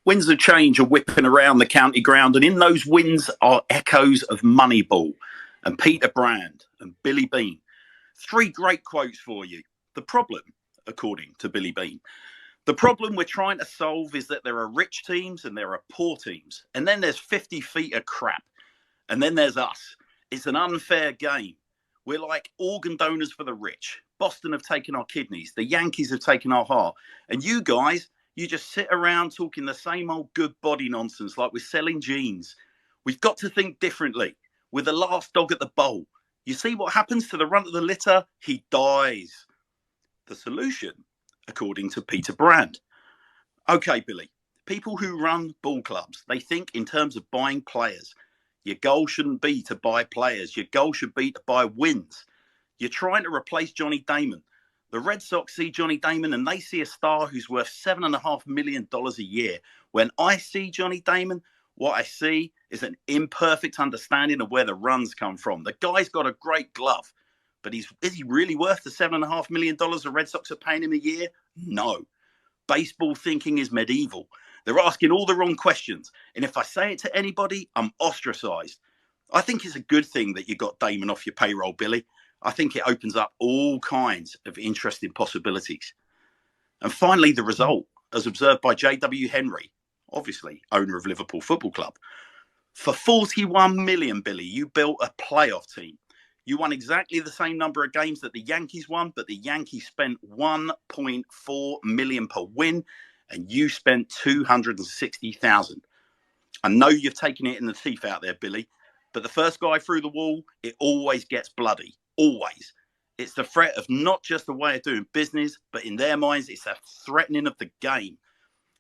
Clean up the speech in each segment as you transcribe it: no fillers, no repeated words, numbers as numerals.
Winds of change are whipping around the county ground, and in those winds are echoes of Moneyball and Peter Brand and Billy Bean. 3 great quotes for you. The problem, according to Billy Bean, the problem we're trying to solve is that there are rich teams and there are poor teams. And then there's 50 feet of crap. And then there's us. It's an unfair game. We're like organ donors for the rich. Boston have taken our kidneys. The Yankees have taken our heart. And you guys, you just sit around talking the same old good body nonsense like we're selling jeans. We've got to think differently. We're the last dog at the bowl. You see what happens to the runt of the litter? He dies. The solution, according to Peter Brand. Okay, Billy, people who run ball clubs, they think in terms of buying players. Your goal shouldn't be to buy players. Your goal should be to buy wins. You're trying to replace Johnny Damon. The Red Sox see Johnny Damon and they see a star who's worth $7.5 million a year. When I see Johnny Damon, what I see is an imperfect understanding of where the runs come from. The guy's got a great glove, but is he really worth the $7.5 million the Red Sox are paying him a year? No. Baseball thinking is medieval. They're asking all the wrong questions. And if I say it to anybody, I'm ostracized. I think it's a good thing that you got Damon off your payroll, Billy. I think it opens up all kinds of interesting possibilities. And finally, the result, as observed by J.W. Henry, obviously owner of Liverpool Football Club. For 41 million, Billy, you built a playoff team. You won exactly the same number of games that the Yankees won, but the Yankees spent 1.4 million per win, and you spent 260,000. I know you've taken it in the teeth out there, Billy, but the first guy through the wall, it always gets bloody. Always. It's the threat of not just a way of doing business, but in their minds, it's a threatening of the game.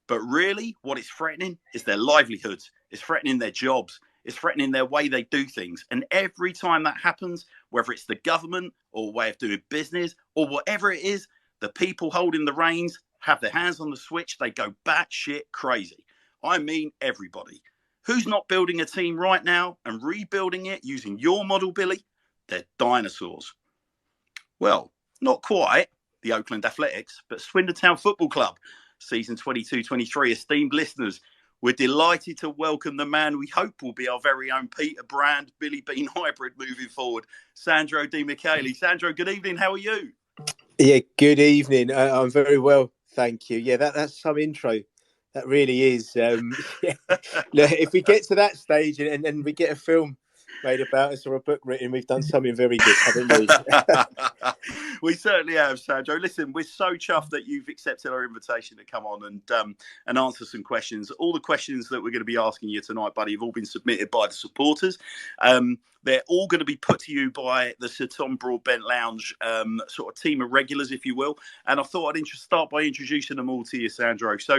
But really, what it's threatening is their livelihoods. It's threatening their jobs. It's threatening their way they do things. And every time that happens, whether it's the government or a way of doing business or whatever it is, the people holding the reins have their hands on the switch. They go batshit crazy. I mean, everybody. Who's not building a team right now and rebuilding it using your model, Billy? They're dinosaurs. Well, not quite the Oakland Athletics, but Swindon Town Football Club. Season 22-23, esteemed listeners, we're delighted to welcome the man we hope will be our very own Peter Brand, Billy Bean hybrid moving forward, Sandro Di Michele. Sandro, good evening. How are you? Yeah, good evening. I'm very well, thank you. Yeah, that's some intro. That really is. Yeah. Look, if we get to that stage and we get a film made about us or a book written, we've done something very good, haven't we? We certainly have, Sandro. Listen, we're so chuffed that you've accepted our invitation to come on and answer some questions. All the questions that we're going to be asking you tonight, buddy, have all been submitted by the supporters. They're all going to be put to you by the Sir Tom Broadbent Lounge sort of team of regulars, if you will. And I thought I'd start by introducing them all to you, Sandro. So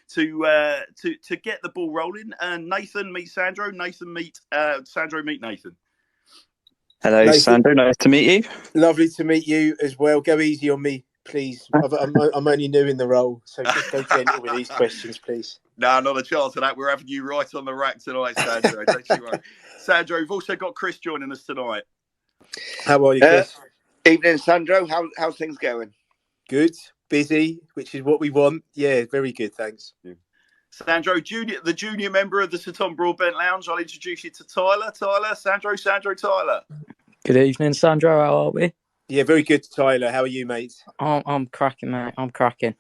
to get the ball rolling, Nathan meet Sandro. Nathan meet Sandro meet Nathan. Hello, Nathan. Sandro. Nice to meet you. Lovely to meet you as well. Go easy on me, please. I'm only new in the role, so just go gentle with these questions, please. No, not a chance of that. We're having you right on the rack tonight, Sandro. Don't you worry. Sandro, we've also got Chris joining us tonight. How are you, Chris? Evening, Sandro. How's things going? Good, busy, which is what we want. Yeah, very good, thanks. Yeah. Sandro, the junior member of the Sir Tom Broadbent Lounge. I'll introduce you to Tyler. Sandro, Tyler. Good evening, Sandro. How are we? Yeah, very good, Tyler. How are you, mate? I'm cracking, mate. I'm cracking.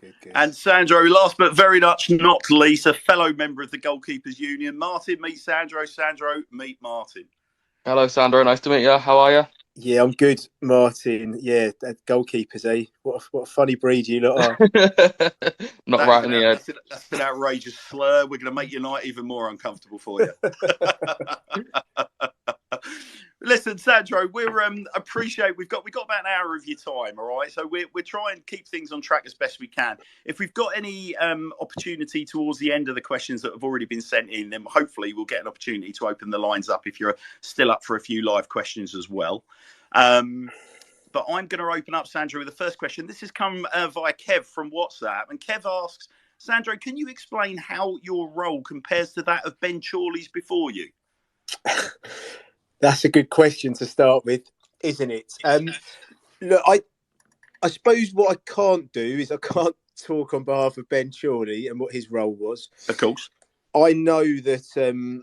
Good. And Sandro, last but very much not least, a fellow member of the Goalkeepers Union. Martin, meet Sandro. Sandro, meet Martin. Hello, Sandro. Nice to meet you. How are you? Yeah, I'm good, Martin. Yeah, goalkeepers, eh? What a funny breed you lot are. Not right in the head. That's an outrageous slur. We're going to make your night even more uncomfortable for you. Listen, Sandro, we've got about an hour of your time, all right? So we're trying to keep things on track as best we can. If we've got any opportunity towards the end of the questions that have already been sent in, then hopefully we'll get an opportunity to open the lines up if you're still up for a few live questions as well. But I'm going to open up, Sandro, with the first question. This has come via Kev from WhatsApp. And Kev asks, Sandro, can you explain how your role compares to that of Ben Chorley's before you? That's a good question to start with, isn't it? Look, I suppose what I can't do is I can't talk on behalf of Ben Chorley and what his role was. Of course. I know that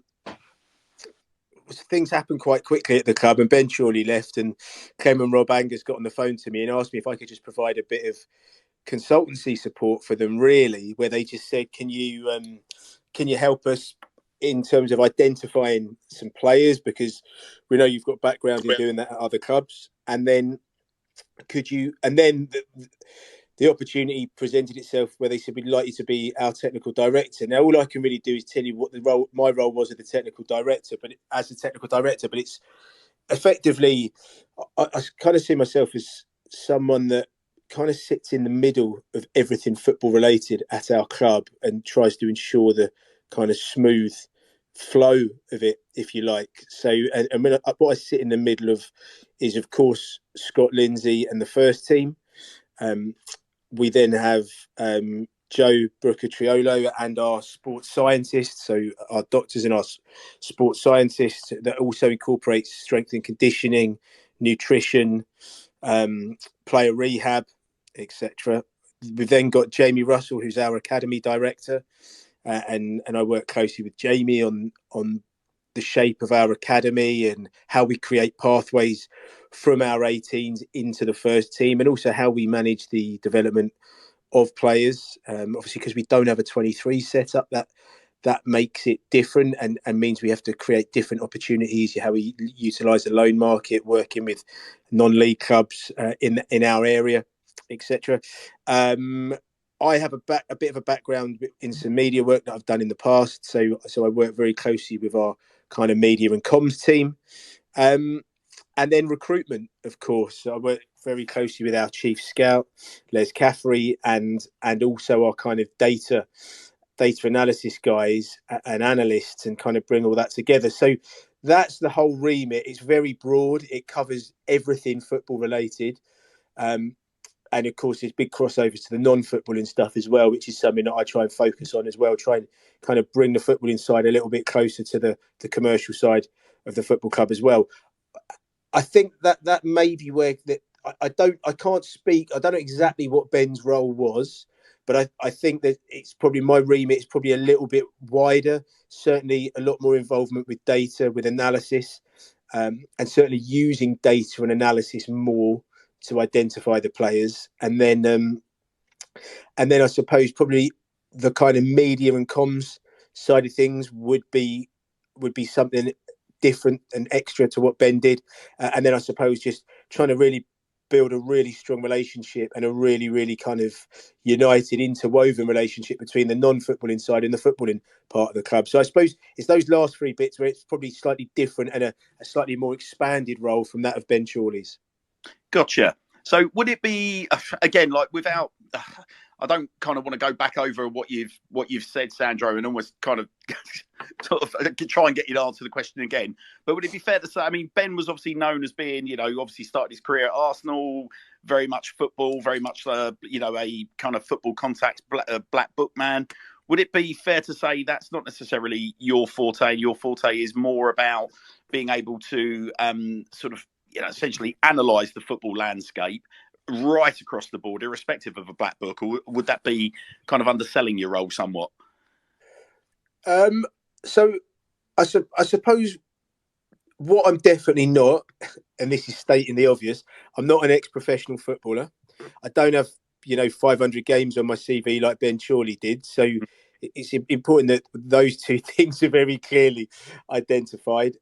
things happened quite quickly at the club, and Ben Chorley left, and Clem and Rob Angers got on the phone to me and asked me if I could just provide a bit of consultancy support for them, really, where they just said, can you help us in terms of identifying some players, because we know you've got background in doing that at other clubs, and then the opportunity presented itself where they said we'd like you to be our technical director. Now, all I can really do is tell you what my role was as the technical director, but it's effectively, I kind of see myself as someone that kind of sits in the middle of everything football related at our club and tries to ensure the kind of smooth flow of it, if you like. So, and what I sit in the middle of is, of course, Scott Lindsay and the first team. We then have Joe Brooker-Triolo and our sports scientists, so our doctors and our sports scientists that also incorporates strength and conditioning, nutrition, player rehab, etc. We've then got Jamie Russell, who's our academy director, and I work closely with Jamie on the shape of our academy and how we create pathways from our 18s into the first team, and also how we manage the development of players. Obviously, because we don't have a 23 setup, that makes it different and means we have to create different opportunities, how we utilise the loan market, working with non-league clubs in our area, etc. I have a bit of a background in some media work that I've done in the past, so I work very closely with our kind of media and comms team, and then recruitment, of course. So I work very closely with our chief scout, Les Caffrey, and also our kind of data analysis guys and analysts, and kind of bring all that together. So that's the whole remit. It's very broad. It covers everything football related. And of course, there's big crossovers to the non-footballing stuff as well, which is something that I try and focus on as well, try and kind of bring the footballing side a little bit closer to the commercial side of the football club as well. I think that may be where I can't speak. I don't know exactly what Ben's role was, but I think that it's probably my remit is probably a little bit wider, certainly a lot more involvement with data, with analysis, and certainly using data and analysis more to identify the players. And then I suppose probably the kind of media and comms side of things would be something different and extra to what Ben did. And then I suppose just trying to really build a really strong relationship and a really, really kind of united, interwoven relationship between the non-footballing side and the footballing part of the club. So I suppose it's those last three bits where it's probably slightly different and a slightly more expanded role from that of Ben Chorley's. Gotcha. So would it be, again, like without, I don't kind of want to go back over what you've said, Sandro, and almost kind of sort of try and get you to answer the question again. But would it be fair to say, I mean, Ben was obviously known as being, obviously started his career at Arsenal, very much football, very much, a kind of football contacts, black book man. Would it be fair to say that's not necessarily your forte? Your forte is more about being able to sort of, essentially analyse the football landscape right across the board, irrespective of a black book, or would that be kind of underselling your role somewhat? So I suppose what I'm definitely not, and this is stating the obvious, I'm not an ex-professional footballer. I don't have 500 games on my CV like Ben Chorley did. So it's important that those two things are very clearly identified.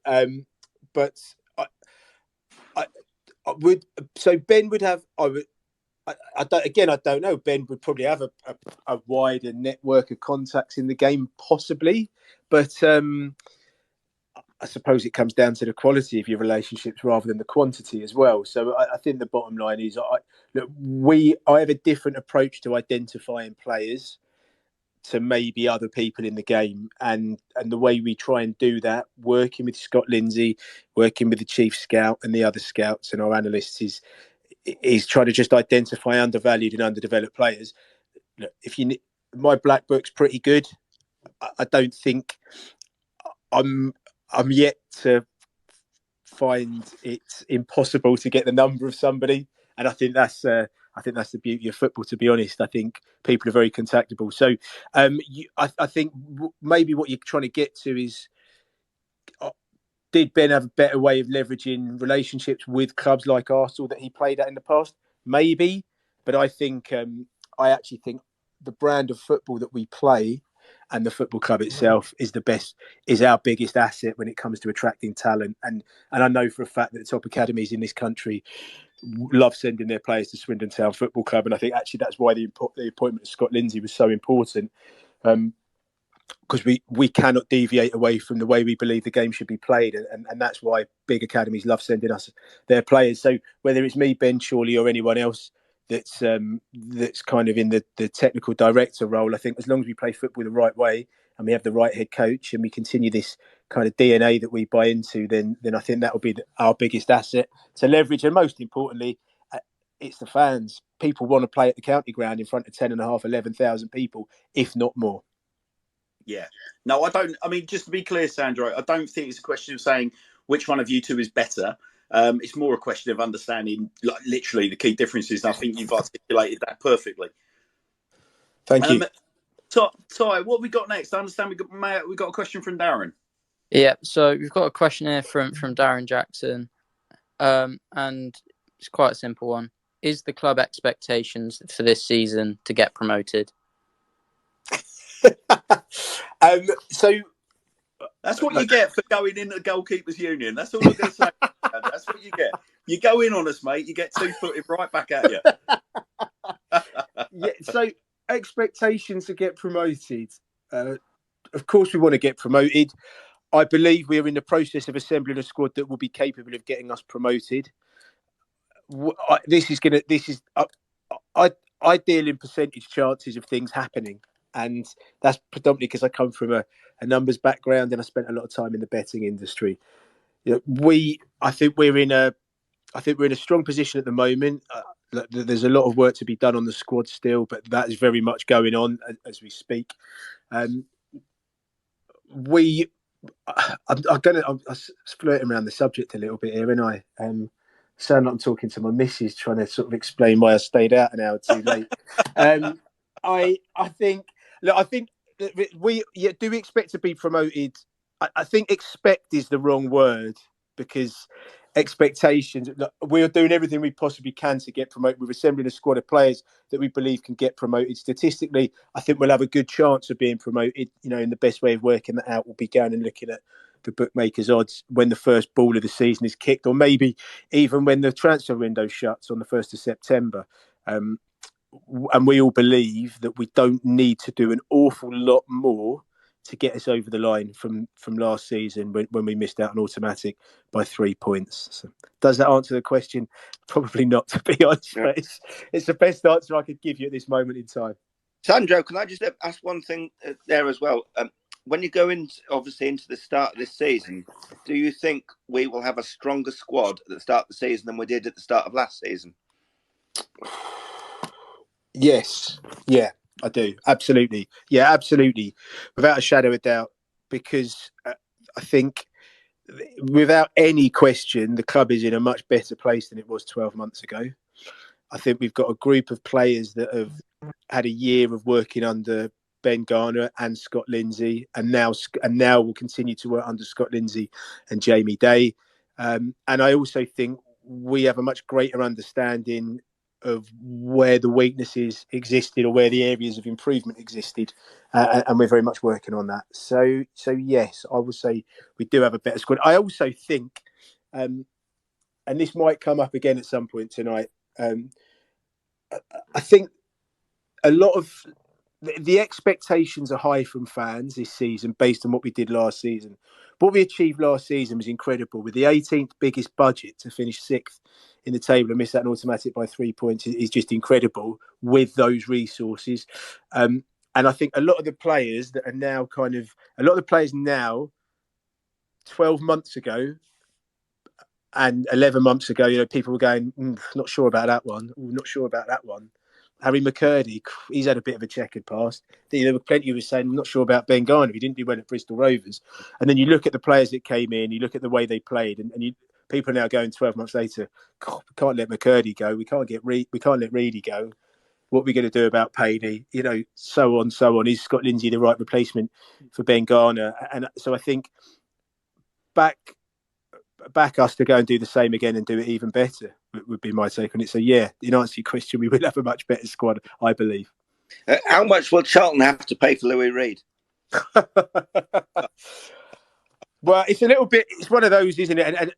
But I would. So Ben would have. I don't know. Ben would probably have a wider network of contacts in the game, possibly. But I suppose it comes down to the quality of your relationships rather than the quantity as well. So I think the bottom line is, I have a different approach to identifying players to maybe other people in the game, and the way we try and do that, working with Scott Lindsay, working with the chief scout and the other scouts and our analysts, is try to just identify undervalued and underdeveloped players. Look, my black book's pretty good. I don't think I'm yet to find it impossible to get the number of somebody, and I think that's I think that's the beauty of football, to be honest. I think people are very contactable. So I think maybe what you're trying to get to is, did Ben have a better way of leveraging relationships with clubs like Arsenal that he played at in the past? Maybe. But I think, I actually think the brand of football that we play and the football club itself is our biggest asset when it comes to attracting talent. And I know for a fact that the top academies in this country love sending their players to Swindon Town Football Club. And I think actually that's why the appointment of Scott Lindsay was so important. Because we cannot deviate away from the way we believe the game should be played. And that's why big academies love sending us their players. So whether it's me, Ben Chorley, or anyone else that's kind of in the technical director role, I think as long as we play football the right way and we have the right head coach and we continue this kind of DNA that we buy into, then I think that will be our biggest asset to leverage. And most importantly, it's the fans. People want to play at the county ground in front of 10,500, 11,000 people, if not more. Yeah. No, I don't. I mean, just to be clear, Sandro, I don't think it's a question of saying which one of you two is better. It's more a question of understanding, like, literally the key differences. And I think you've articulated that perfectly. Thank you. Ty, what have we got next? I understand we got a question from Darren. Yeah, so we've got a question here from Darren Jackson, and it's quite a simple one. Is the club expectations for this season to get promoted? So that's what you get for going in the goalkeepers union. That's all I'm going to say. That's what you get. You go in on us, mate. You get 2-footed right back at you. Yeah. So expectations to get promoted. Of course, we want to get promoted. I believe we are in the process of assembling a squad that will be capable of getting us promoted. I deal in percentage chances of things happening. And that's predominantly because I come from a numbers background and I spent a lot of time in the betting industry. You know, I think we're in a strong position at the moment. There's a lot of work to be done on the squad still, but that is very much going on as we speak. I'm flirting around the subject a little bit here, and I sound like I'm talking to my missus, trying to sort of explain why I stayed out an hour too late. I think do we expect to be promoted? I think expect is the wrong word, because expectations, we're doing everything we possibly can to get promoted. We're assembling a squad of players that we believe can get promoted. Statistically, I think we'll have a good chance of being promoted. You know, and the best way of working that out will be going and looking at the bookmakers' odds when the first ball of the season is kicked, or maybe even when the transfer window shuts on the 1st of September. And we all believe that we don't need to do an awful lot more to get us over the line from last season when we missed out on automatic by 3 points. So, does that answer the question? Probably not, to be honest. Yeah. But it's the best answer I could give you at this moment in time. Sandro, can I just ask one thing there as well? When you go obviously into the start of this season, do you think we will have a stronger squad at the start of the season than we did at the start of last season? Yes. Yeah, I do. Absolutely. Yeah, absolutely. Without a shadow of doubt, because I think without any question, the club is in a much better place than it was 12 months ago. I think we've got a group of players that have had a year of working under Ben Garner and Scott Lindsay, and now will continue to work under Scott Lindsay and Jamie Day. And I also think we have a much greater understanding of where the weaknesses existed or where the areas of improvement existed, and we're very much working on that. So yes, I would say we do have a better squad. I also think, and this might come up again at some point tonight, I think a lot of the expectations are high from fans this season based on what we did last season. What we achieved last season was incredible. With the 18th biggest budget to finish 6th in the table and miss that automatic by 3 points is just incredible with those resources. And I think a lot of the players that are now 12 months ago and 11 months ago, you know, people were going, not sure about that one. Not sure about that one. Harry McCurdy, he's had a bit of a checkered past. There were plenty who were saying, I'm not sure about Ben Garner. He didn't do well at Bristol Rovers. And then you look at the players that came in, you look at the way they played, and people are now going 12 months later. God, we can't let McCurdy go. We can't let Reedy go. What are we going to do about Paley? So on, so on. Is Scott Lindsay the right replacement for Ben Garner? And so I think back us to go and do the same again and do it even better would be my take on it. So yeah, in answer to your question, we will have a much better squad, I believe. How much will Charlton have to pay for Louis Reed? Well, it's a little bit. It's one of those, isn't it?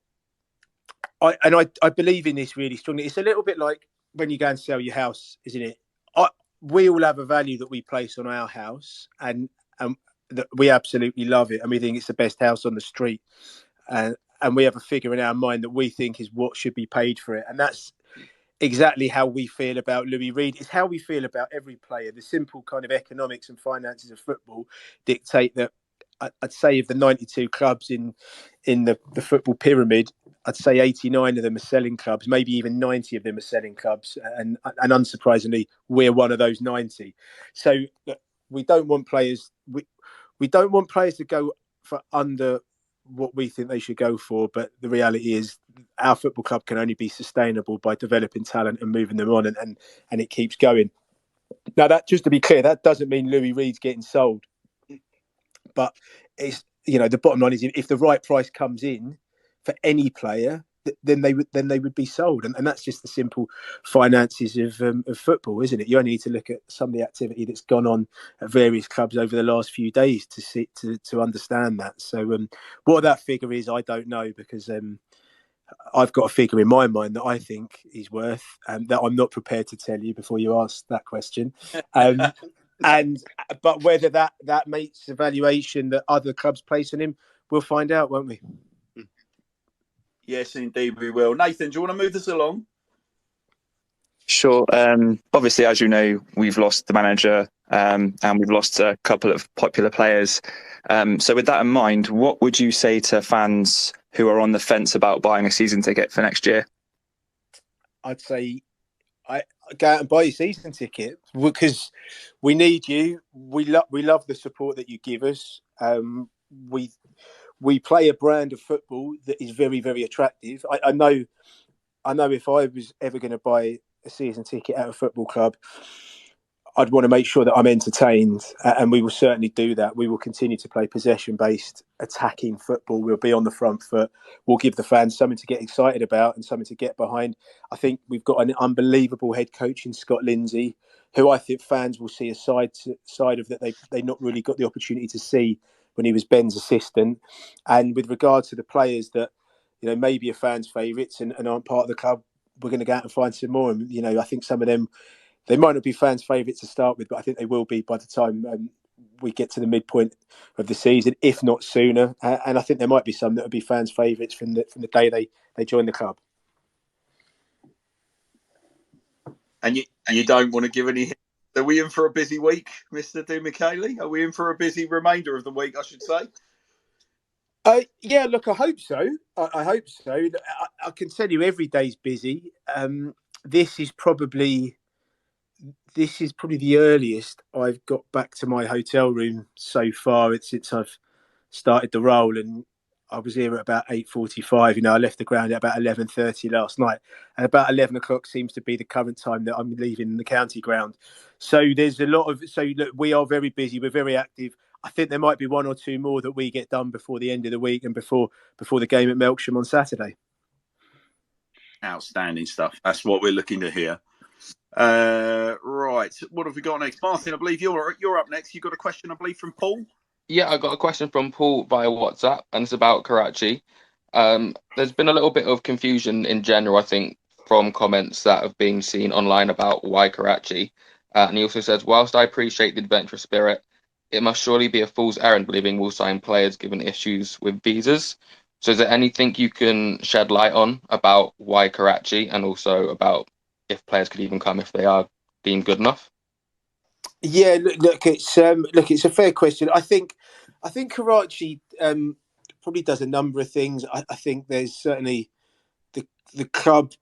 And I believe in this really strongly. It's a little bit like when you go and sell your house, isn't it? We all have a value that we place on our house, and that we absolutely love it, and we think it's the best house on the street. And we have a figure in our mind that we think is what should be paid for it. And that's exactly how we feel about Louis Reed. It's how we feel about every player. The simple kind of economics and finances of football dictate that. I'd say of the 92 clubs in the football pyramid, I'd say 89 of them are selling clubs, maybe even 90 of them are selling clubs. And unsurprisingly, we're one of those 90. So we don't want players. We don't want players to go for under what we think they should go for, but the reality is our football club can only be sustainable by developing talent and moving them on, and it keeps going. Now, that, just to be clear, that doesn't mean Louis Reed's getting sold, but it's, the bottom line is if the right price comes in for any player, then they would be sold, and that's just the simple finances of football, isn't it? You only need to look at some of the activity that's gone on at various clubs over the last few days to understand that. So what that figure is, I don't know, because I've got a figure in my mind that I think is worth, that I'm not prepared to tell you before you ask that question. But whether that meets the valuation that other clubs place on him, we'll find out, won't we? Yes, indeed we will. Nathan, do you want to move this along? Sure. Obviously, as you know, we've lost the manager and we've lost a couple of popular players. So with that in mind, what would you say to fans who are on the fence about buying a season ticket for next year? I'd say go out and buy your season ticket, because we need you. We love the support that you give us. We play a brand of football that is very, very attractive. I know if I was ever going to buy a season ticket at a football club, I'd want to make sure that I'm entertained, and we will certainly do that. We will continue to play possession-based, attacking football. We'll be on the front foot. We'll give the fans something to get excited about and something to get behind. I think we've got an unbelievable head coach in Scott Lindsay, who I think fans will see a side of that they not really got the opportunity to see when he was Ben's assistant. And with regard to the players that maybe are fans' favourites and aren't part of the club, we're going to go out and find some more. And I think some of them, they might not be fans' favourites to start with, but I think they will be by the time we get to the midpoint of the season, if not sooner. And I think there might be some that will be fans' favourites from the day they join the club. And you don't want to give any hints. Are we in for a busy week, Mr. Du Michele? Are we in for a busy remainder of the week, I should say? Yeah, look, I hope so. I hope so. I can tell you every day's busy. This is probably the earliest I've got back to my hotel room so far since I've started the role, and I was here at about 8:45. I left the ground at about 11:30 last night, and about 11 o'clock seems to be the current time that I'm leaving the county ground. So there's a lot of. So look, we are very busy. We're very active. I think there might be one or two more that we get done before the end of the week and before the game at Melksham on Saturday. Outstanding stuff. That's what we're looking to hear. Right, what have we got next? Martin, I believe you're up next. You got a question, I believe, from Paul? Yeah, I got a question from Paul via WhatsApp, and it's about Karachi. There's been a little bit of confusion in general, I think, from comments that have been seen online about why Karachi. And he also says, whilst I appreciate the adventurous spirit, it must surely be a fool's errand believing we'll sign players given issues with visas. So is there anything you can shed light on about why Karachi, and also about if players could even come if they are deemed good enough? Yeah, look, it's a fair question. I think Karachi probably does a number of things. I think there's certainly the club.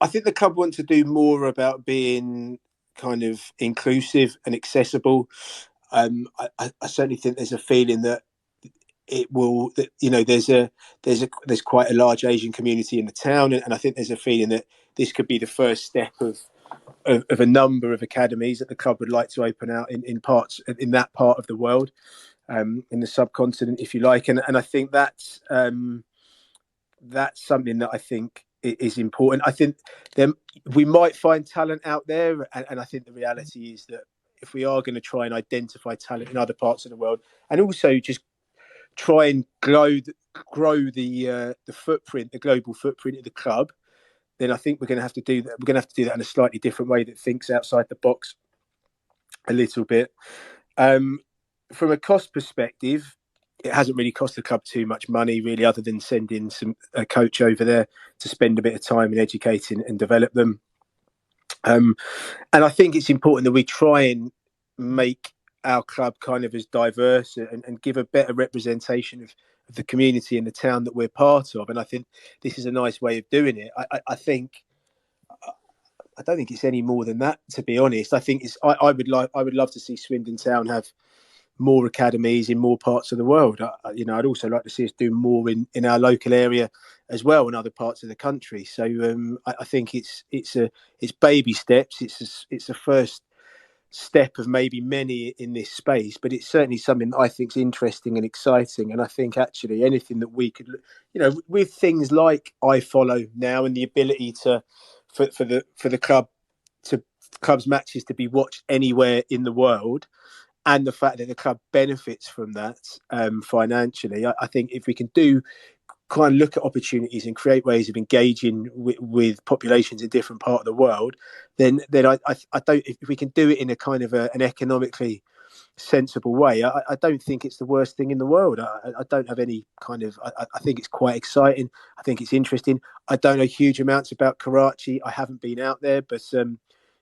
I think the club wants to do more about being kind of inclusive and accessible. I certainly think there's a feeling that it will, there's quite a large Asian community in the town, and I think there's a feeling that this could be the first step of a number of academies that the club would like to open out in parts in that part of the world, in the subcontinent, if you like, and I think that's something that I think is important. I think we might find talent out there, and I think the reality is that if we are going to try and identify talent in other parts of the world, and also just try and grow the footprint, the global footprint of the club, then I think we're going to have to do that. We're going to have to do that in a slightly different way that thinks outside the box a little bit. From a cost perspective, it hasn't really cost the club too much money, really, other than sending a coach over there to spend a bit of time in educating and develop them. And I think it's important that we try and make our club kind of as diverse and give a better representation of the community in the town that we're part of. And I think this is a nice way of doing it. I don't think it's any more than that, to be honest. I think I would love to see Swindon Town have more academies in more parts of the world. I'd also like to see us do more in our local area as well, in other parts of the country. So I think it's baby steps. It's a first step of maybe many in this space, but it's certainly something that I think is interesting and exciting. And I think actually anything that we could, with things like iFollow now and the ability for the club's matches to be watched anywhere in the world, and the fact that the club benefits from that financially, I think if we can kind of look at opportunities and create ways of engaging with populations in different parts of the world, then I don't. If we can do it in a kind of an economically sensible way, I don't think it's the worst thing in the world. I don't have any kind of. I think it's quite exciting. I think it's interesting. I don't know huge amounts about Karachi. I haven't been out there, but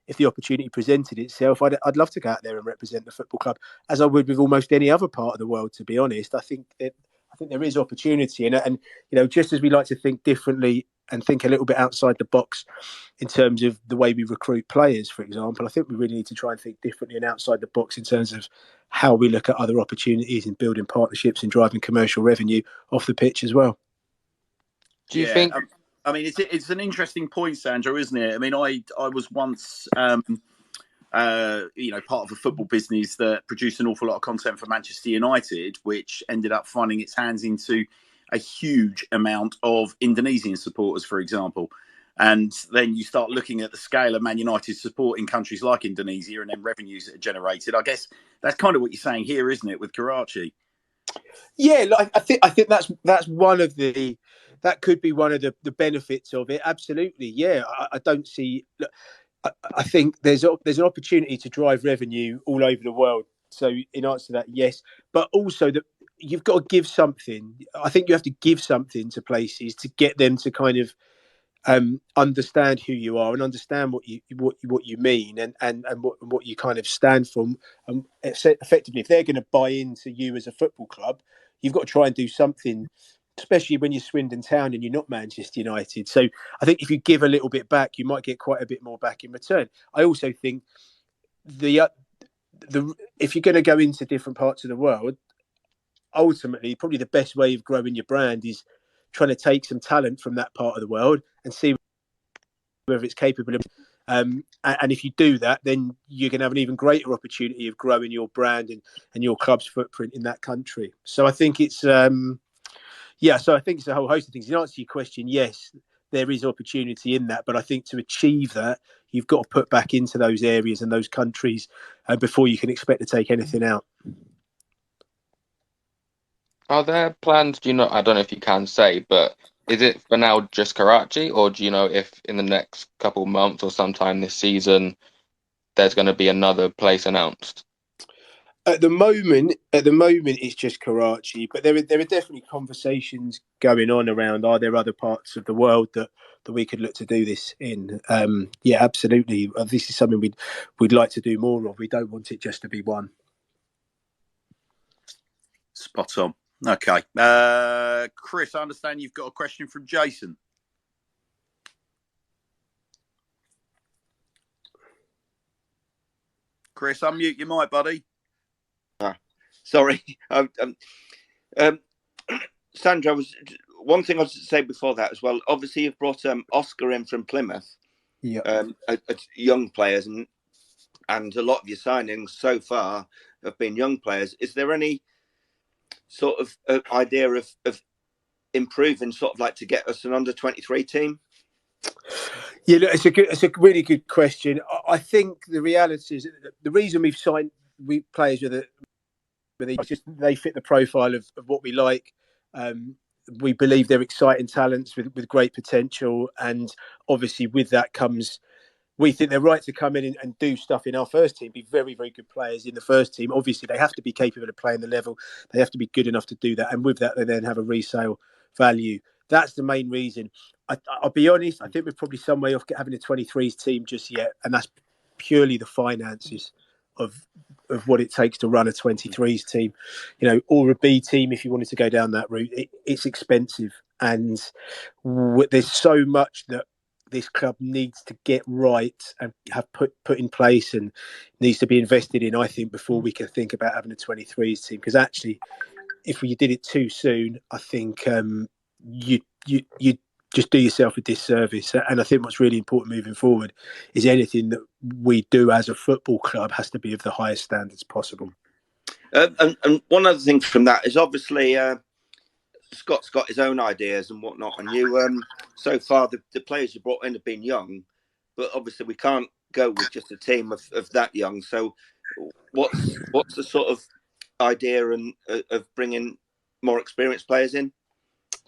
if the opportunity presented itself, I'd love to go out there and represent the football club, as I would with almost any other part of the world. To be honest, I think there is opportunity, and just as we like to think differently and think a little bit outside the box in terms of the way we recruit players, for example, I think we really need to try and think differently and outside the box in terms of how we look at other opportunities in building partnerships and driving commercial revenue off the pitch as well. Do you think? I mean, it's an interesting point, Sandro, isn't it? I mean, I was once, part of a football business that produced an awful lot of content for Manchester United, which ended up finding its hands into a huge amount of Indonesian supporters, for example. And then you start looking at the scale of Man United's support in countries like Indonesia and then revenues that are generated. I guess that's kind of what you're saying here, isn't it, with Karachi? Yeah, I think that's one of that could be one of the benefits of it. Absolutely, yeah. I don't see. Look, I think there's an opportunity to drive revenue all over the world. So in answer to that, yes, but also that you've got to give something. I think you have to give something to places to get them to kind of understand who you are and understand what you mean and what you kind of stand for. Effectively, if they're going to buy into you as a football club, you've got to try and do something, especially when you're Swindon Town and you're not Manchester United. So I think if you give a little bit back, you might get quite a bit more back in return. I also think if you're going to go into different parts of the world, ultimately, probably the best way of growing your brand is trying to take some talent from that part of the world and see whether it's capable of. And if you do that, then you're going to have an even greater opportunity of growing your brand and your club's footprint in that country. So I think it's so I think it's a whole host of things. In answer to your question, yes, there is opportunity in that, but I think to achieve that, you've got to put back into those areas and those countries before you can expect to take anything out. Are there plans? I don't know if you can say, but is it for now just Karachi, or do you know if in the next couple of months or sometime this season there's going to be another place announced? At the moment, it's just Karachi, but there are definitely conversations going on around. Are there other parts of the world that we could look to do this in? Yeah, absolutely. This is something we'd like to do more of. We don't want it just to be one. Spot on. Okay, Chris, I understand you've got a question from Jason. Chris, unmute your mic, buddy. Sorry. Sandro, was one thing I was to say before that as well. Obviously, you've brought Oscar in from Plymouth, young players, and a lot of your signings so far have been young players. Is there any sort of idea of improving, sort of like to get us an under-23 team? Yeah, look, it's a really good question. I think the reality is the reason we've signed players they fit the profile of what we like. We believe they're exciting talents with great potential, and obviously with that comes, we think they're right to come in and do stuff in our first team, be very, very good players in the first team. Obviously, they have to be capable of playing the level. They have to be good enough to do that. And with that, they then have a resale value. That's the main reason. I'll be honest, I think we're probably some way off having a 23s team just yet. And that's purely the finances of what it takes to run a 23s team, or a B team. If you wanted to go down that route, it's expensive. And there's so much that this club needs to get right and have put in place and needs to be invested in, I think, before we can think about having a 23s team. Because actually, if we did it too soon, I think you just do yourself a disservice. And I think what's really important moving forward is anything that we do as a football club has to be of the highest standards possible. And one other thing from that is obviously Scott's got his own ideas and whatnot, and you so far the players you brought in have been young, but obviously we can't go with just a team of that young. So what's the sort of idea of bringing more experienced players in?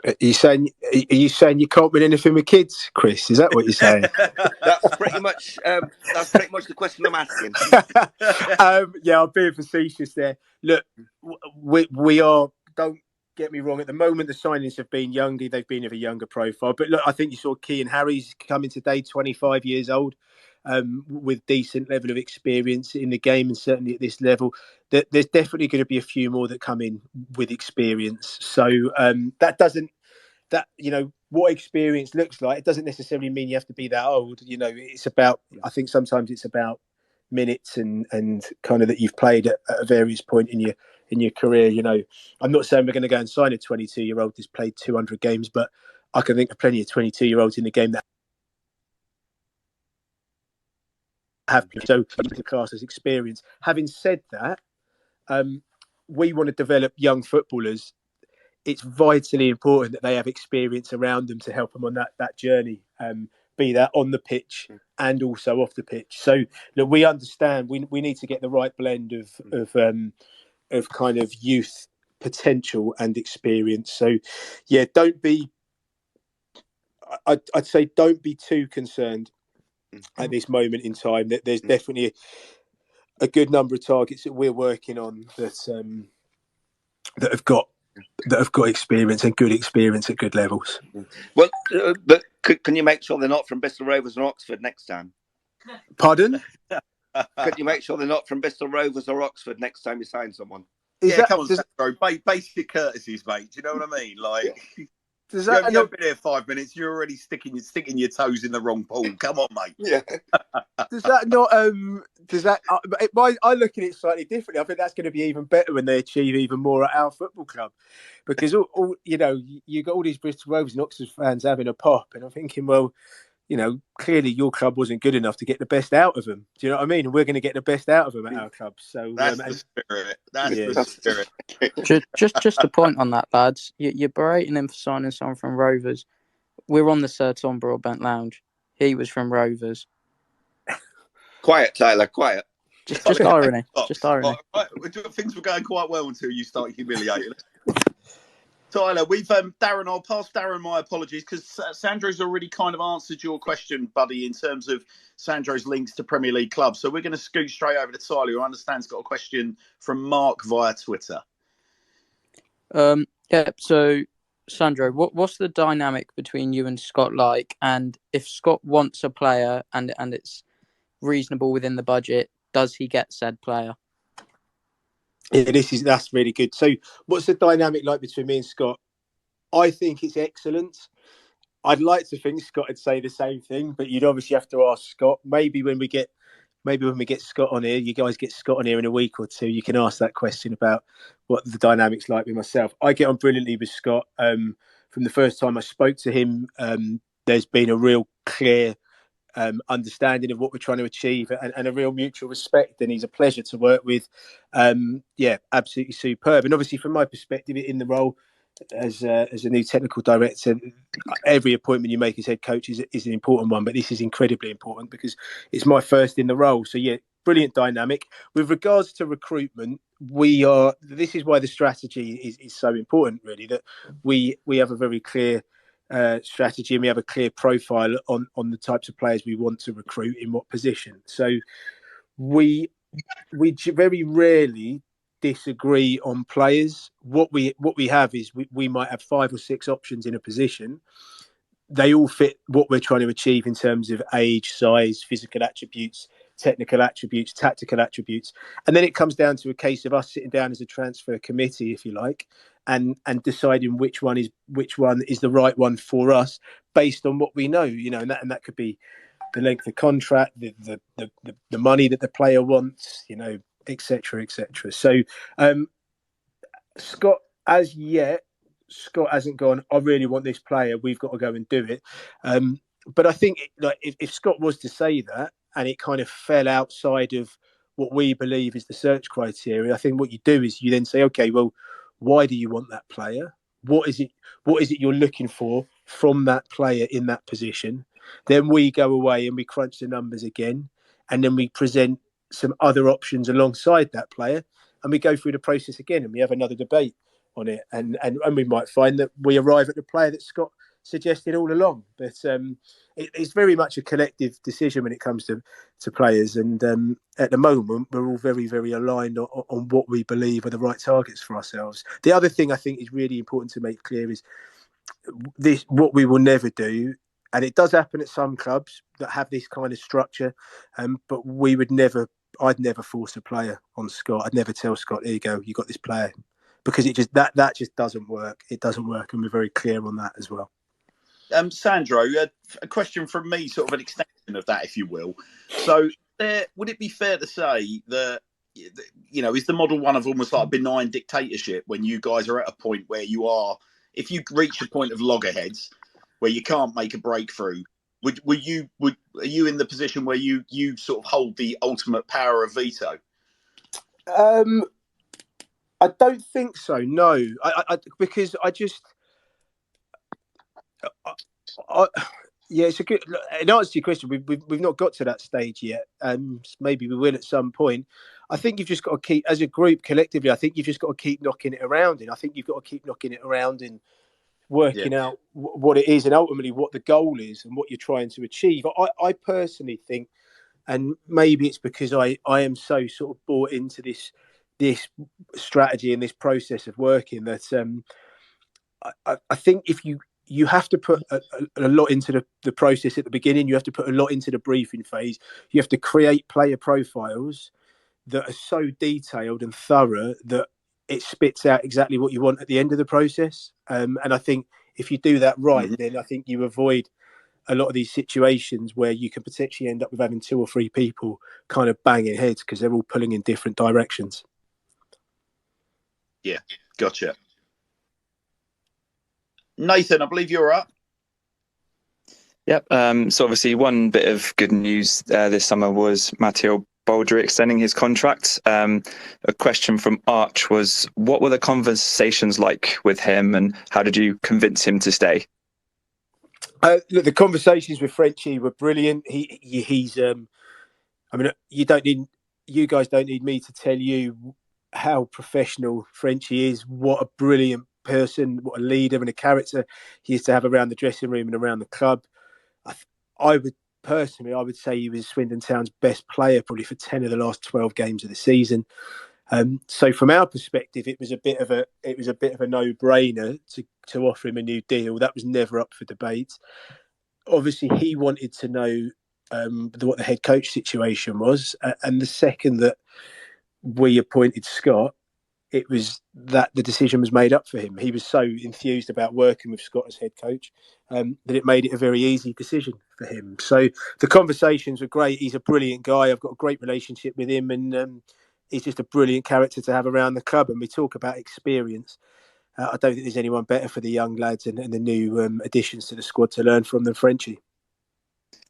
Are you saying you can't win anything with kids, Chris? Is that what you're saying? That's pretty much the question I'm asking. Yeah, I'm being facetious there. Look, we are. Don't get me wrong. At the moment, the signings have been younger. They've been of a younger profile. But look, I think you saw Kean Harry's coming today, 25 years old, with decent level of experience in the game, and certainly at this level, there's definitely going to be a few more that come in with experience. So what experience looks like, it doesn't necessarily mean you have to be that old. It's about, I think sometimes it's about minutes and kind of that you've played at a various point in your career. I'm not saying we're going to go and sign a 22-year-old that's played 200 games, but I can think of plenty of 22-year-olds in the game that have so class as experience. Having said that, we want to develop young footballers. It's vitally important that they have experience around them to help them on that journey, be that on the pitch and also off the pitch. So look, we understand we need to get the right blend of kind of youth potential and experience. So yeah, I'd say don't be too concerned at this moment in time. That there's definitely a good number of targets that we're working on that have got experience and good experience at good levels. Well, but can you make sure they're not from Bristol Rovers or Oxford next time? Pardon? Can you make sure they're not from Bristol Rovers or Oxford next time you sign someone? Come on, Sandro. Basic courtesies, mate. Do you know what I mean? Like, does you haven't been here 5 minutes, you're already sticking your toes in the wrong pool. Come on, mate. Yeah. Does that not? I look at it slightly differently. I think that's going to be even better when they achieve even more at our football club, because all you got all these Bristol Rovers and Oxford fans having a pop, and I'm thinking, well, clearly your club wasn't good enough to get the best out of them. Do you know what I mean? And we're going to get the best out of them at our club. So that's the spirit. That's the spirit. Just a point on that, lads. You're berating him for signing someone from Rovers. We're on the Sir Tom Broadbent Lounge. He was from Rovers. Quiet, Tyler. Quiet. Just irony. Just irony. Right. Things were going quite well until you start humiliating. Tyler, we've Darren. I'll pass Darren my apologies because Sandro's already kind of answered your question, buddy, in terms of Sandro's links to Premier League clubs. So we're going to scoot straight over to Tyler, who I understand's got a question from Mark via Twitter. Yeah. So, Sandro, what's the dynamic between you and Scott like? And if Scott wants a player and it's reasonable within the budget, does he get said player? Yeah, that's really good. So what's the dynamic like between me and Scott? I think it's excellent. I'd like to think Scott would say the same thing, but you'd obviously have to ask Scott. Maybe when we get maybe when we get Scott on here, you guys get Scott on here in a week or two, you can ask that question about what the dynamics like with myself. I get on brilliantly with Scott. From the first time I spoke to him, there's been a real clear understanding of what we're trying to achieve and a real mutual respect, and he's a pleasure to work with. Absolutely superb. And obviously from my perspective in the role as a new technical director, every appointment you make as head coach is an important one, but this is incredibly important because it's my first in the role. So yeah, brilliant dynamic. With regards to recruitment, this is why the strategy is so important, really, that we have a very clear strategy, and we have a clear profile on the types of players we want to recruit in what position. So we very rarely disagree on players. What we have is we might have 5 or 6 options in a position. They all fit what we're trying to achieve in terms of age, size, physical attributes, technical attributes, tactical attributes. And then it comes down to a case of us sitting down as a transfer committee, if you like, and deciding which one is the right one for us based on what we know, and that could be the length of contract, the money that the player wants, etc., etc. So Scott hasn't gone, I really want this player, we've got to go and do it. But I think if Scott was to say that and it kind of fell outside of what we believe is the search criteria, I think what you do is you then say, okay, well, why do you want that player? What is it you're looking for from that player in that position? Then we go away and we crunch the numbers again, and then we present some other options alongside that player, and we go through the process again, and we have another debate on it, and we might find that we arrive at the player that Scott suggested all along. But it's very much a collective decision when it comes to players, and at the moment we're all very, very aligned on what we believe are the right targets for ourselves. The other thing I think is really important to make clear is this: what we will never do. And it does happen at some clubs that have this kind of structure, but I'd never force a player on Scott. I'd never tell Scott, here you go, you got this player, because it just that just doesn't work. It doesn't work, and we're very clear on that as well. Sandro, a question from me, sort of an extension of that, if you will. So, would it be fair to say that, is the model one of almost like a benign dictatorship when you guys are at a point where you are, if you reach a point of loggerheads where you can't make a breakthrough, are you in the position where you sort of hold the ultimate power of veto? I don't think so. No, because I just, yeah, it's a good. In answer to your question, we've not got to that stage yet. Maybe we will at some point. I think you've just got to keep, as a group collectively, I think you've just got to keep knocking it around, and I think you've got to keep knocking it around and working out what it is and ultimately what the goal is and what you're trying to achieve. I personally think, and maybe it's because I am so sort of bought into this strategy and this process of working, that I think if you have to put a lot into the process at the beginning, you have to put a lot into the briefing phase, you have to create player profiles that are so detailed and thorough that it spits out exactly what you want at the end of the process. And I think if you do that right, then I think you avoid a lot of these situations where you can potentially end up with having 2 or 3 people kind of banging heads because they're all pulling in different directions. Yeah, gotcha. Nathan, I believe you're up. Yep. So obviously one bit of good news this summer was Matteo Baldry extending his contract. A question from Arch was, what were the conversations like with him and how did you convince him to stay? Look, the conversations with Frenchie were brilliant. He's I mean, you guys don't need me to tell you how professional Frenchie is, what a brilliant person, what a leader and a character he is to have around the dressing room and around the club. I would say he was Swindon Town's best player probably for 10 of the last 12 games of the season. So from our perspective, it was a bit of a no-brainer to offer him a new deal. That was never up for debate. Obviously, he wanted to know what the head coach situation was, and the second that we appointed Scott, it was that the decision was made up for him. He was so enthused about working with Scott as head coach that it made it a very easy decision for him. So the conversations were great. He's a brilliant guy. I've got a great relationship with him, and he's just a brilliant character to have around the club. And we talk about experience. I don't think there's anyone better for the young lads and the new additions to the squad to learn from than Frenchie.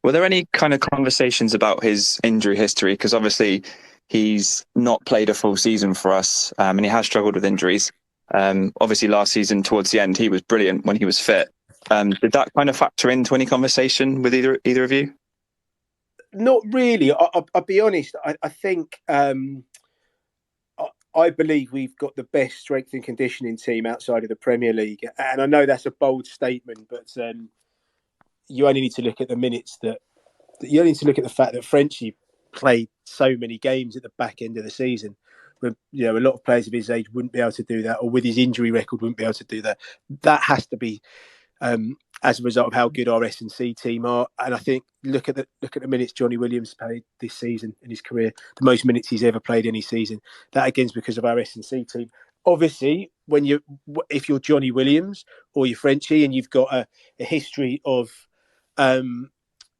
Were there any kind of conversations about his injury history? Because obviously he's not played a full season for us, and he has struggled with injuries. Obviously last season towards the end, he was brilliant when he was fit. Did that kind of factor into any conversation with either of you? Not really. I'll be honest. I think I believe we've got the best strength and conditioning team outside of the Premier League. And I know that's a bold statement, but you only need to look at the minutes you only need to look at the fact that Frenchie played so many games at the back end of the season. When, a lot of players of his age wouldn't be able to do that, or with his injury record wouldn't be able to do that. That has to be as a result of how good our S&C team are. And I think look at the minutes Johnny Williams played this season in his career, the most minutes he's ever played any season. That again is because of our S&C team. Obviously, if you're Johnny Williams or you're Frenchie and you've got a history of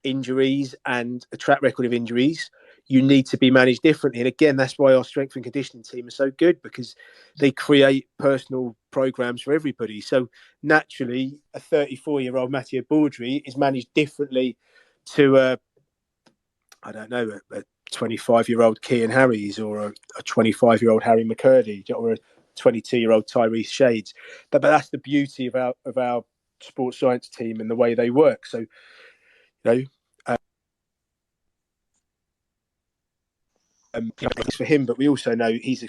injuries and a track record of injuries, you need to be managed differently. And again, that's why our strength and conditioning team are so good, because they create personal programs for everybody. So naturally, a 34-year-old Mathieu Baudry is managed differently to a 25-year-old Kean Harries, or a 25-year-old Harry McCurdy, or a 22-year-old Tyrese Shades. But that's the beauty of our sports science team and the way they work. So, it's for him, but we also know he's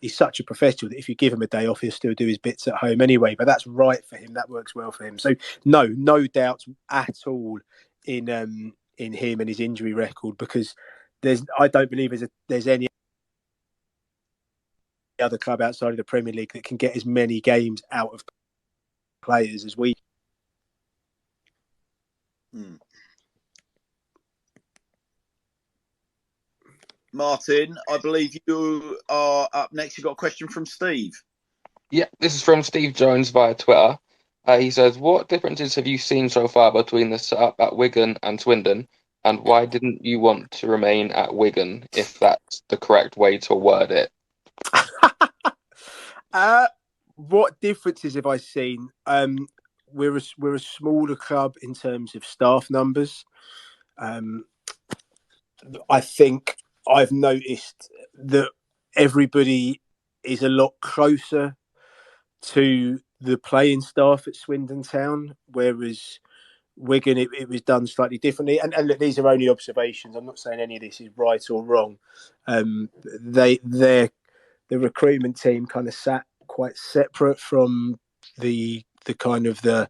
such a professional that if you give him a day off, he'll still do his bits at home anyway. But that's right for him. That works well for him. So no doubts at all in him and his injury record, because I don't believe there's any other club outside of the Premier League that can get as many games out of players as we. Martin, I believe you are up next. You've got a question from Steve. Yeah, this is from Steve Jones via Twitter. He says, what differences have you seen so far between the setup at Wigan and Swindon, and why didn't you want to remain at Wigan, if that's the correct way to word it? What differences have I seen? We're a smaller club in terms of staff numbers. I think I've noticed that everybody is a lot closer to the playing staff at Swindon Town, whereas Wigan, it was done slightly differently. And look, these are only observations. I'm not saying any of this is right or wrong. The recruitment team kind of sat quite separate from the kind of the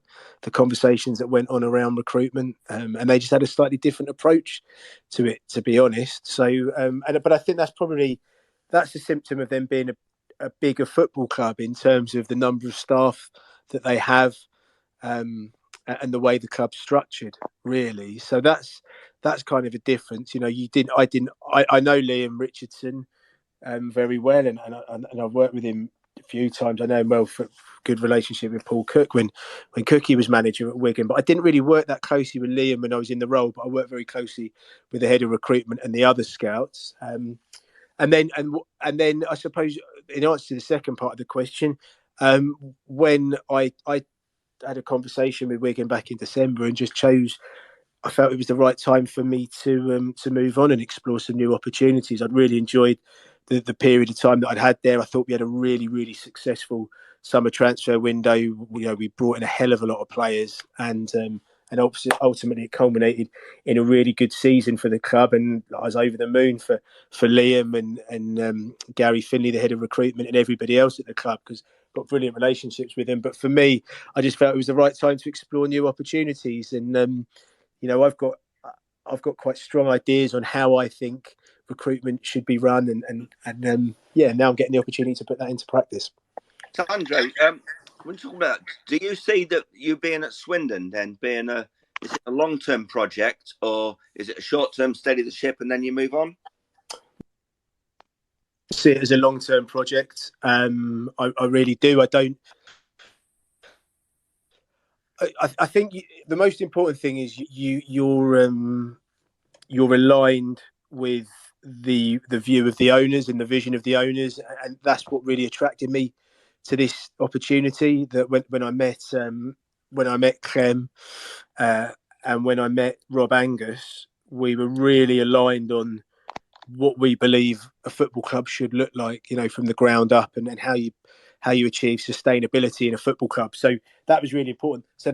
conversations that went on around recruitment, and they just had a slightly different approach to it, to be honest. So, but I think that's a symptom of them being a bigger football club in terms of the number of staff that they have, and the way the club's structured, really. So that's kind of a difference. I know Liam Richardson very well, and I've worked with him a few times. I know him well for a good relationship with Paul Cook when Cookie was manager at Wigan, but I didn't really work that closely with Liam when I was in the role, but I worked very closely with the head of recruitment and the other scouts. And then I suppose, in answer to the second part of the question, when I had a conversation with Wigan back in December and just I felt it was the right time for me to move on and explore some new opportunities. I'd really enjoyed the period of time that I'd had there. I thought we had a really, really successful summer transfer window. We brought in a hell of a lot of players, and ultimately it culminated in a really good season for the club. And I was over the moon for Liam and Gary Finley, the head of recruitment, and everybody else at the club, because I've got brilliant relationships with them. But for me, I just felt it was the right time to explore new opportunities. And I've got quite strong ideas on how I think recruitment should be run, and now I'm getting the opportunity to put that into practice. Sandro, when talking about, do you see that you being at Swindon then being is it a long-term project, or is it a short-term steady the ship and then you move on? see it as a long-term project. I really do. I think the most important thing is you're aligned with the view of the owners and the vision of the owners, and that's what really attracted me to this opportunity. That when I met Clem and when I met Rob Angus, we were really aligned on what we believe a football club should look like, from the ground up, and how you achieve sustainability in a football club. So that was really important. So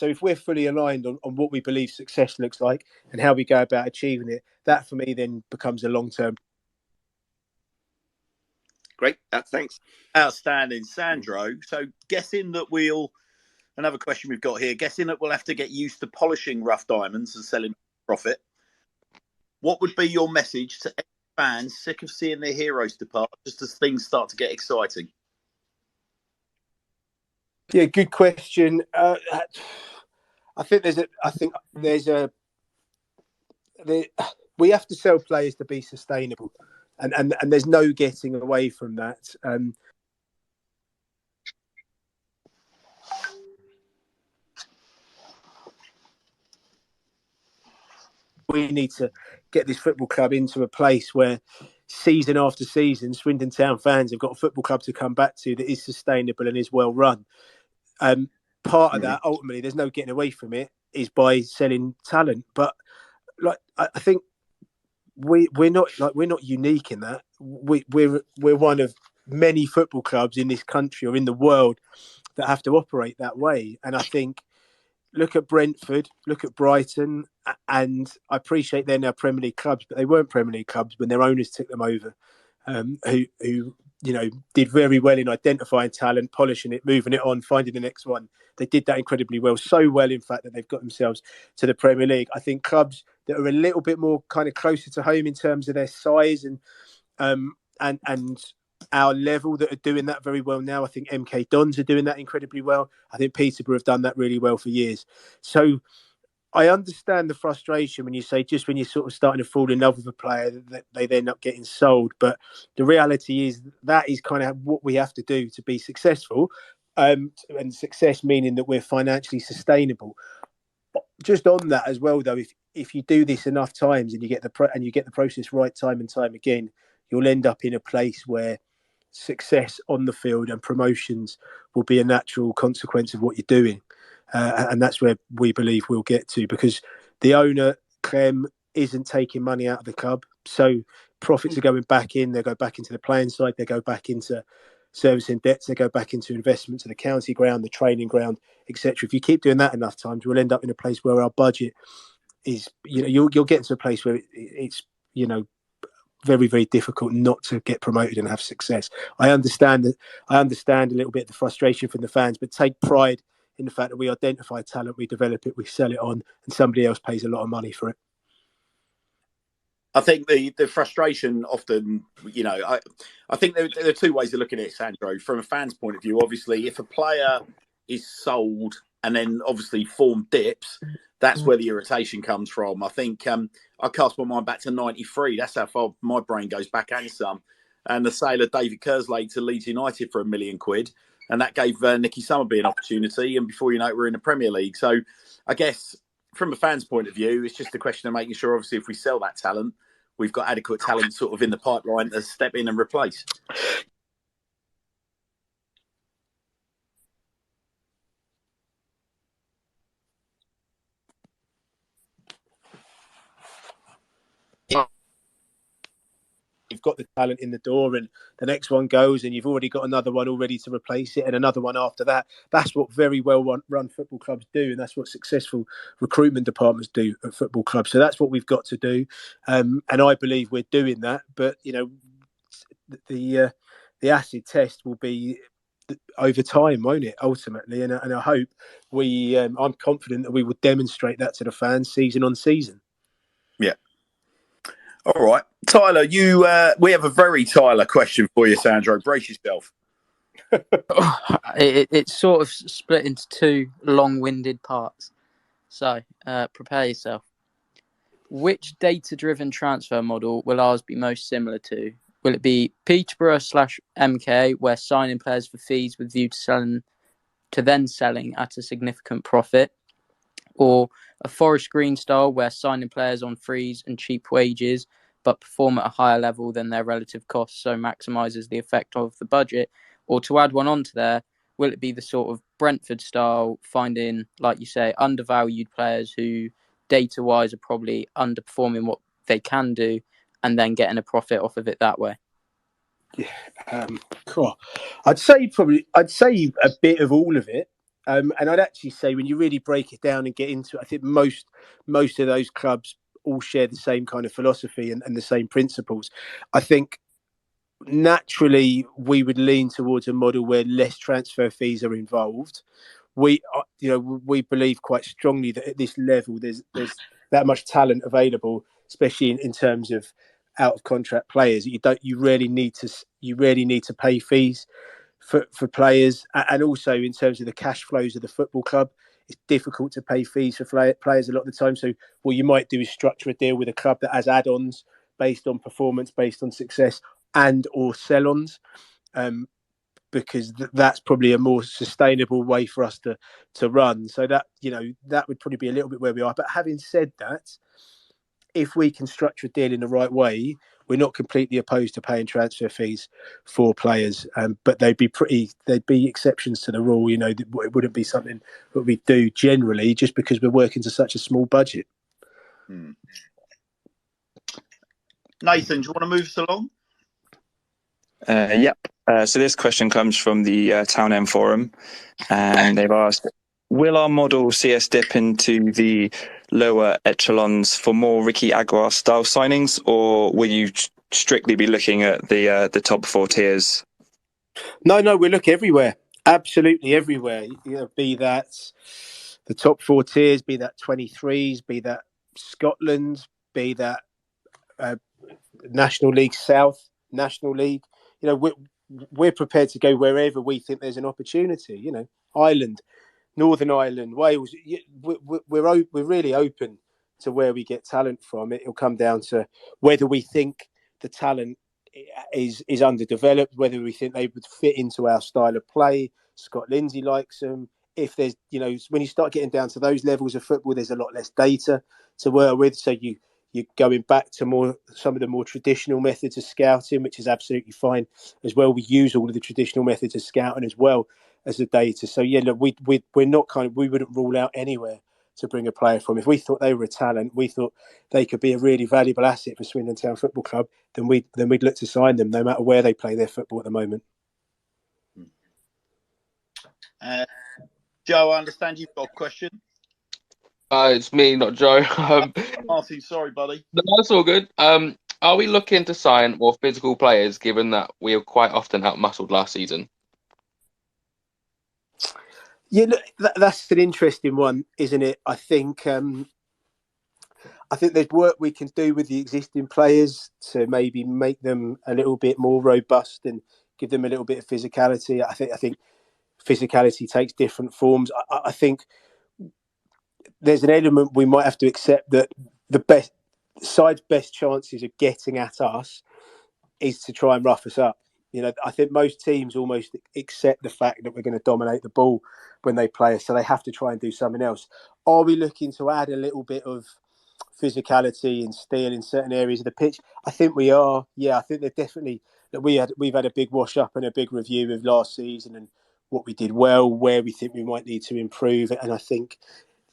if we're fully aligned on what we believe success looks like and how we go about achieving it, that for me then becomes a long-term. Great. Thanks. Outstanding, Sandro. So guessing that another question we've got here, guessing that we'll have to get used to polishing rough diamonds and selling profit. What would be your message to fans sick of seeing their heroes depart just as things start to get exciting? Yeah, good question. We have to sell players to be sustainable, and there's no getting away from that. We need to get this football club into a place where season after season, Swindon Town fans have got a football club to come back to that is sustainable and is well run. Part of that, ultimately, there's no getting away from it, is by selling talent. But I think we're not unique in that. We're one of many football clubs in this country or in the world that have to operate that way. And I think, look at Brentford, look at Brighton, and I appreciate they're now Premier League clubs, but they weren't Premier League clubs when their owners took them over, who did very well in identifying talent, polishing it, moving it on, finding the next one. They did that incredibly well, so well, in fact, that they've got themselves to the Premier League. I think clubs that are a little bit more kind of closer to home in terms of their size and our level that are doing that very well now. I think MK Dons are doing that incredibly well. I think Peterborough have done that really well for years. So I understand the frustration when you say just when you're sort of starting to fall in love with a player that they end up getting sold. But the reality is that is kind of what we have to do to be successful. And success meaning that we're financially sustainable. Just on that as well, though, if you do this enough times and you get the process right time and time again, you'll end up in a place where success on the field and promotions will be a natural consequence of what you're doing. And that's where we believe we'll get to, because the owner, Clem, isn't taking money out of the club. So profits are going back in. They go back into the playing side. They go back into servicing debts. They go back into investment to the county ground, the training ground, etc. If you keep doing that enough times, we'll end up in a place where our budget is, you'll get to a place where it's, very, very difficult not to get promoted and have success. I understand a little bit of the frustration from the fans, but take pride in the fact that we identify talent, we develop it, we sell it on, and somebody else pays a lot of money for it. I think the frustration often, I think there are two ways of looking at it, Sandro. From a fan's point of view, obviously, if a player is sold and then obviously form dips, that's where the irritation comes from. I think I cast my mind back to '93. That's how far my brain goes back, and some. And the sale of David Kerslake to Leeds United for £1 million, and that gave Nicky Summerby an opportunity. And before you know it, we're in the Premier League. So I guess from a fan's point of view, it's just a question of making sure, obviously, if we sell that talent, we've got adequate talent sort of in the pipeline to step in and replace. You've got the talent in the door and the next one goes and you've already got another one all ready to replace it and another one after that. That's what very well run football clubs do, and that's what successful recruitment departments do at football clubs. So that's what we've got to do, and I believe we're doing that. But the acid test will be over time, won't it, ultimately? And I hope I'm confident that we will demonstrate that to the fans season on season. Yeah. All right, Tyler, we have a very Tyler question for you, Sandro. Brace yourself. It's sort of split into two long-winded parts. So prepare yourself. Which data-driven transfer model will ours be most similar to, Will it be Peterborough/MK, where signing players for fees with view to then selling at a significant profit? Or a Forest Green style, where signing players on frees and cheap wages, but perform at a higher level than their relative costs, so maximises the effect of the budget? Or to add one onto there, will it be the sort of Brentford style, finding, like you say, undervalued players who data-wise are probably underperforming what they can do, and then getting a profit off of it that way? Yeah, cool. I'd say a bit of all of it. And I'd actually say when you really break it down and get into it, I think most of those clubs all share the same kind of philosophy and the same principles. I think naturally we would lean towards a model where less transfer fees are involved. We believe quite strongly that at this level there's that much talent available, especially in terms of out of contract players. You really need to pay fees for players, and also in terms of the cash flows of the football club, it's difficult to pay fees for players a lot of the time. So what you might do is structure a deal with a club that has add-ons based on performance, based on success, and or sell-ons, because that's probably a more sustainable way for us to run. So that would probably be a little bit where we are. But having said that, if we can structure a deal in the right way, we're not completely opposed to paying transfer fees for players, but they'd be exceptions to the rule. It wouldn't be something that we do generally, just because we're working to such a small budget. Nathan, do you want to move us along? Yep. So this question comes from the Town End Forum, and they've asked, will our model see us dip into the lower echelons for more Ricky Aguiar style signings, or will you strictly be looking at the top 4 tiers? No, we look everywhere, absolutely everywhere. Be that the top 4 tiers, be that 23s, be that Scotland, be that National League South, National League. We're prepared to go wherever we think there's an opportunity. Ireland, Northern Ireland, Wales. We're really open to where we get talent from. It'll come down to whether we think the talent is underdeveloped, whether we think they would fit into our style of play. Scott Lindsay likes them. If there's, when you start getting down to those levels of football, there's a lot less data to work with. So you're going back to some of the more traditional methods of scouting, which is absolutely fine as well. We use all of the traditional methods of scouting as well as the data. So yeah, look, we're not we wouldn't rule out anywhere to bring a player from. If we thought they were a talent, we thought they could be a really valuable asset for Swindon Town Football Club, then we'd look to sign them, no matter where they play their football at the moment. Joe, I understand you've got a question. It's me, not Joe. Martin, sorry, buddy. No, that's all good. Are we looking to sign more physical players, given that we were quite often out-muscled last season? Yeah, look, that's an interesting one, isn't it? I think there's work we can do with the existing players to maybe make them a little bit more robust and give them a little bit of physicality. I think physicality takes different forms. I think there's an element we might have to accept that the best chances of getting at us is to try and rough us up. I think most teams almost accept the fact that we're going to dominate the ball when they play us, so they have to try and do something else. Are we looking to add a little bit of physicality and steel in certain areas of the pitch? I think we are. Yeah, I think they're definitely that we've had a big wash up and a big review of last season and what we did well, where we think we might need to improve, and I think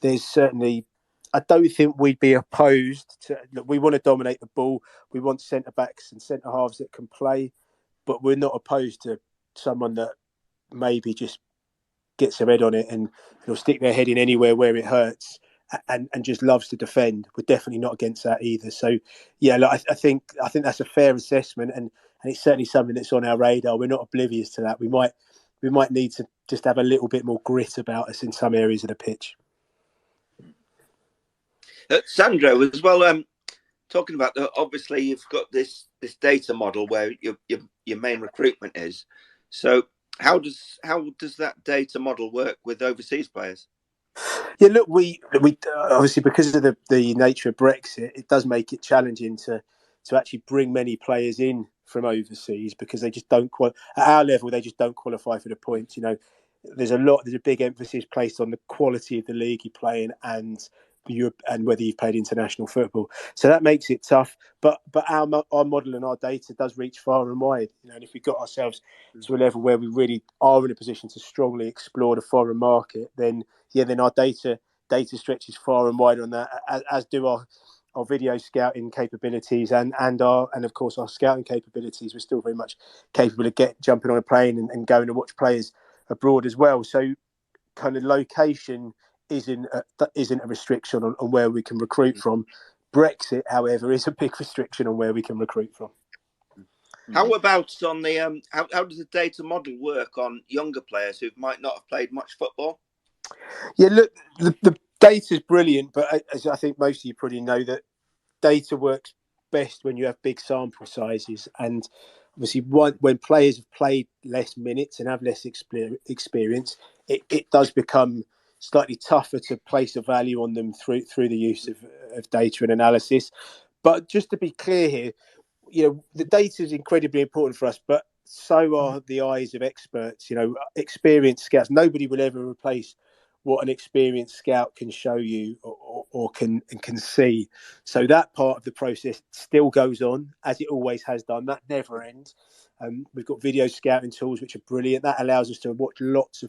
there's certainly. I don't think we'd be opposed to. Look, we want to dominate the ball. We want centre backs and centre halves that can play. But we're not opposed to someone that maybe just gets their head on it and will stick their head in anywhere where it hurts and just loves to defend. We're definitely not against that either. So, yeah, look, I think that's a fair assessment, and it's certainly something that's on our radar. We're not oblivious to that. We might need to just have a little bit more grit about us in some areas of the pitch. Sandro, as well, talking about obviously you've got this data model where your main recruitment is. So how does that data model work with overseas players? Yeah, look, we obviously, because of the nature of Brexit, it does make it challenging to to actually bring many players in from overseas, because they just don't at our level, they just don't qualify for the points. There's a big emphasis placed on the quality of the league you play in and whether you've played international football. So that makes it tough. But our model and our data does reach far and wide. And if we got ourselves to a level where we really are in a position to strongly explore the foreign market, then our data stretches far and wide on that, as do our video scouting capabilities and of course our scouting capabilities. We're still very much capable of jumping on a plane and going to watch players abroad as well. So kind of location isn't a restriction on where we can recruit from. Brexit, however, is a big restriction on where we can recruit from. How about on the how does the data model work on younger players who might not have played much football? Yeah, look, the data is brilliant, but as I think most of you probably know, that data works best when you have big sample sizes. And obviously, when players have played less minutes and have less experience, it does become slightly tougher to place a value on them through the use of data and analysis. But just to be clear here, the data is incredibly important for us, but so are the eyes of experts. Experienced scouts. Nobody will ever replace what an experienced scout can show you or can see. So that part of the process still goes on, as it always has done. That never ends. We've got video scouting tools which are brilliant. That allows us to watch lots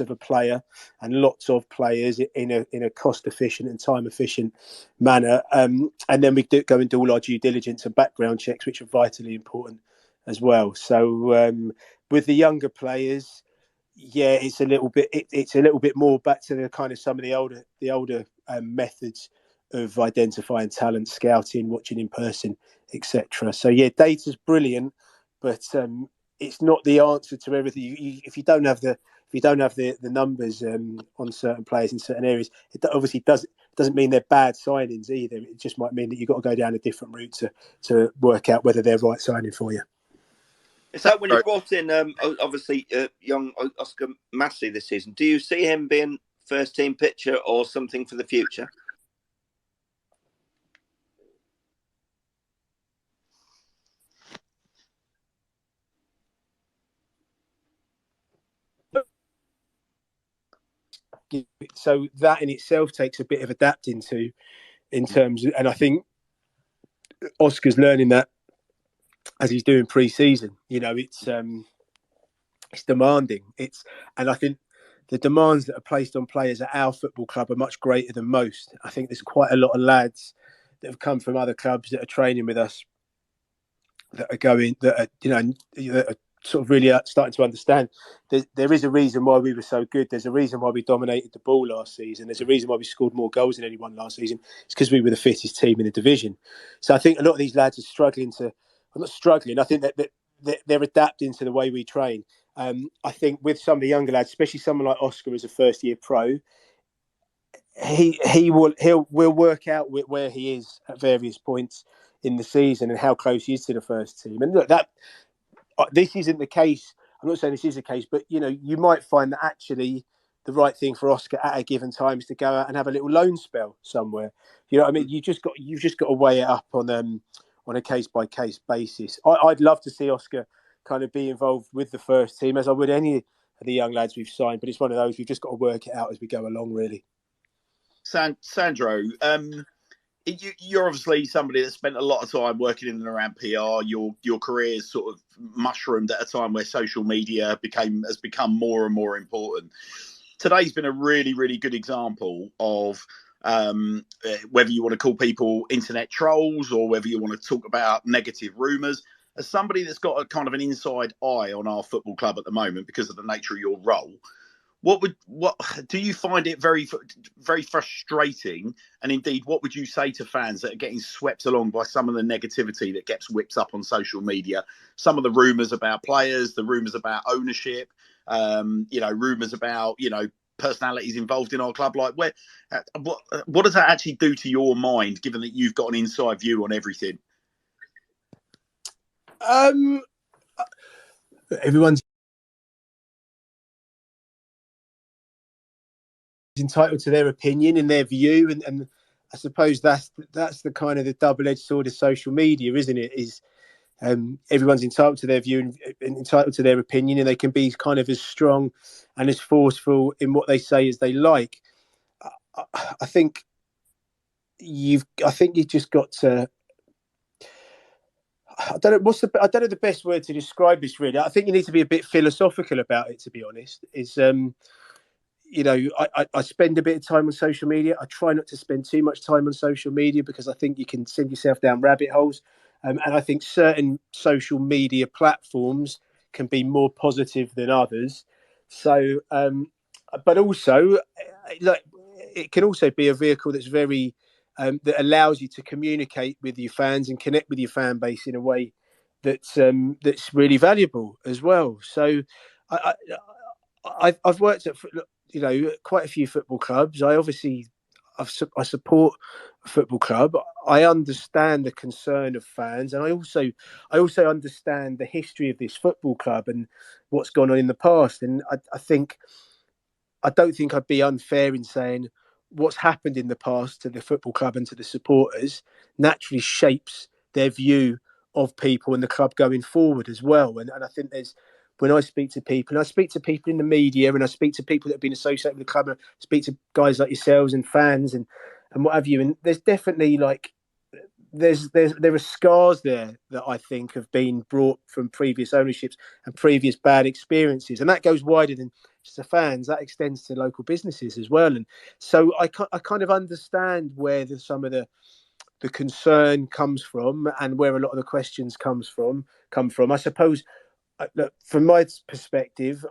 of a player and lots of players in a cost efficient and time efficient manner. And then we go and do all our due diligence and background checks, which are vitally important as well. So with the younger players, it's a little bit more back to the kind of some of the older methods of identifying talent, scouting, watching in person, etc. So data's brilliant, but it's not the answer to everything. If you don't have the numbers on certain players in certain areas, it obviously doesn't mean they're bad signings either. It just might mean that you've got to go down a different route to work out whether they're right signing for you. Is that when you brought in, obviously, young Oscar Massey this season? Do you see him being first team pitcher or something for the future? So that in itself takes a bit of adapting to, in terms of, and I think Oscar's learning that as he's doing pre-season. It's demanding. And I think the demands that are placed on players at our football club are much greater than most. I think there's quite a lot of lads that have come from other clubs that are training with us that are sort of really starting to understand there is a reason why we were so good. There's a reason why we dominated the ball last season. There's a reason why we scored more goals than anyone last season. It's because we were the fittest team in the division. So I think a lot of these lads are struggling to. I'm not struggling. I think that they're adapting to the way we train. I think with some of the younger lads, especially someone like Oscar as a first year pro, we'll work out where he is at various points in the season and how close he is to the first team. And look, this isn't the case. I'm not saying this is the case, but you might find that actually the right thing for Oscar at a given time is to go out and have a little loan spell somewhere. You know what I mean? You've just got to weigh it up on a case by case basis. I'd love to see Oscar kind of be involved with the first team, as I would any of the young lads we've signed. But it's one of those we've just got to work it out as we go along, really. Sandro, you're obviously somebody that spent a lot of time working in and around PR. Your career's sort of mushroomed at a time where social media has become more and more important. Today's been a really, really good example of whether you want to call people internet trolls or whether you want to talk about negative rumours. As somebody that's got a kind of an inside eye on our football club at the moment because of the nature of your role, what do you find it very, very frustrating? And indeed, what would you say to fans that are getting swept along by some of the negativity that gets whipped up on social media? Some of the rumours about players, the rumours about ownership, rumours about personalities involved in our club. Like, what does that actually do to your mind, given that you've got an inside view on everything? Everyone's entitled to their opinion and their view, and I suppose that's the kind of the double-edged sword of social media, isn't it? Is everyone's entitled to their view and entitled to their opinion, and they can be kind of as strong and as forceful in what they say as they like. I think you've just got to. I don't know the best word to describe this. Really, I think you need to be a bit philosophical about it. To be honest, is I spend a bit of time on social media. I try not to spend too much time on social media because I think you can send yourself down rabbit holes. And I think certain social media platforms can be more positive than others. So, but also, like, it can also be a vehicle that's very that allows you to communicate with your fans and connect with your fan base in a way that's really valuable as well. So, I've worked at quite a few football clubs. I support a football club. I understand the concern of fans, and I also understand the history of this football club and what's gone on in the past. And I don't think I'd be unfair in saying what's happened in the past to the football club and to the supporters naturally shapes their view of people and the club going forward as well. And I think when I speak to people, and I speak to people in the media, and I speak to people that have been associated with the club, and I speak to guys like yourselves and fans and what have you. And there's definitely there are scars there that I think have been brought from previous ownerships and previous bad experiences, and that goes wider than just the fans. That extends to local businesses as well. And so I kind of understand where some of the concern comes from and where a lot of the questions come from. I suppose, look, from my perspective,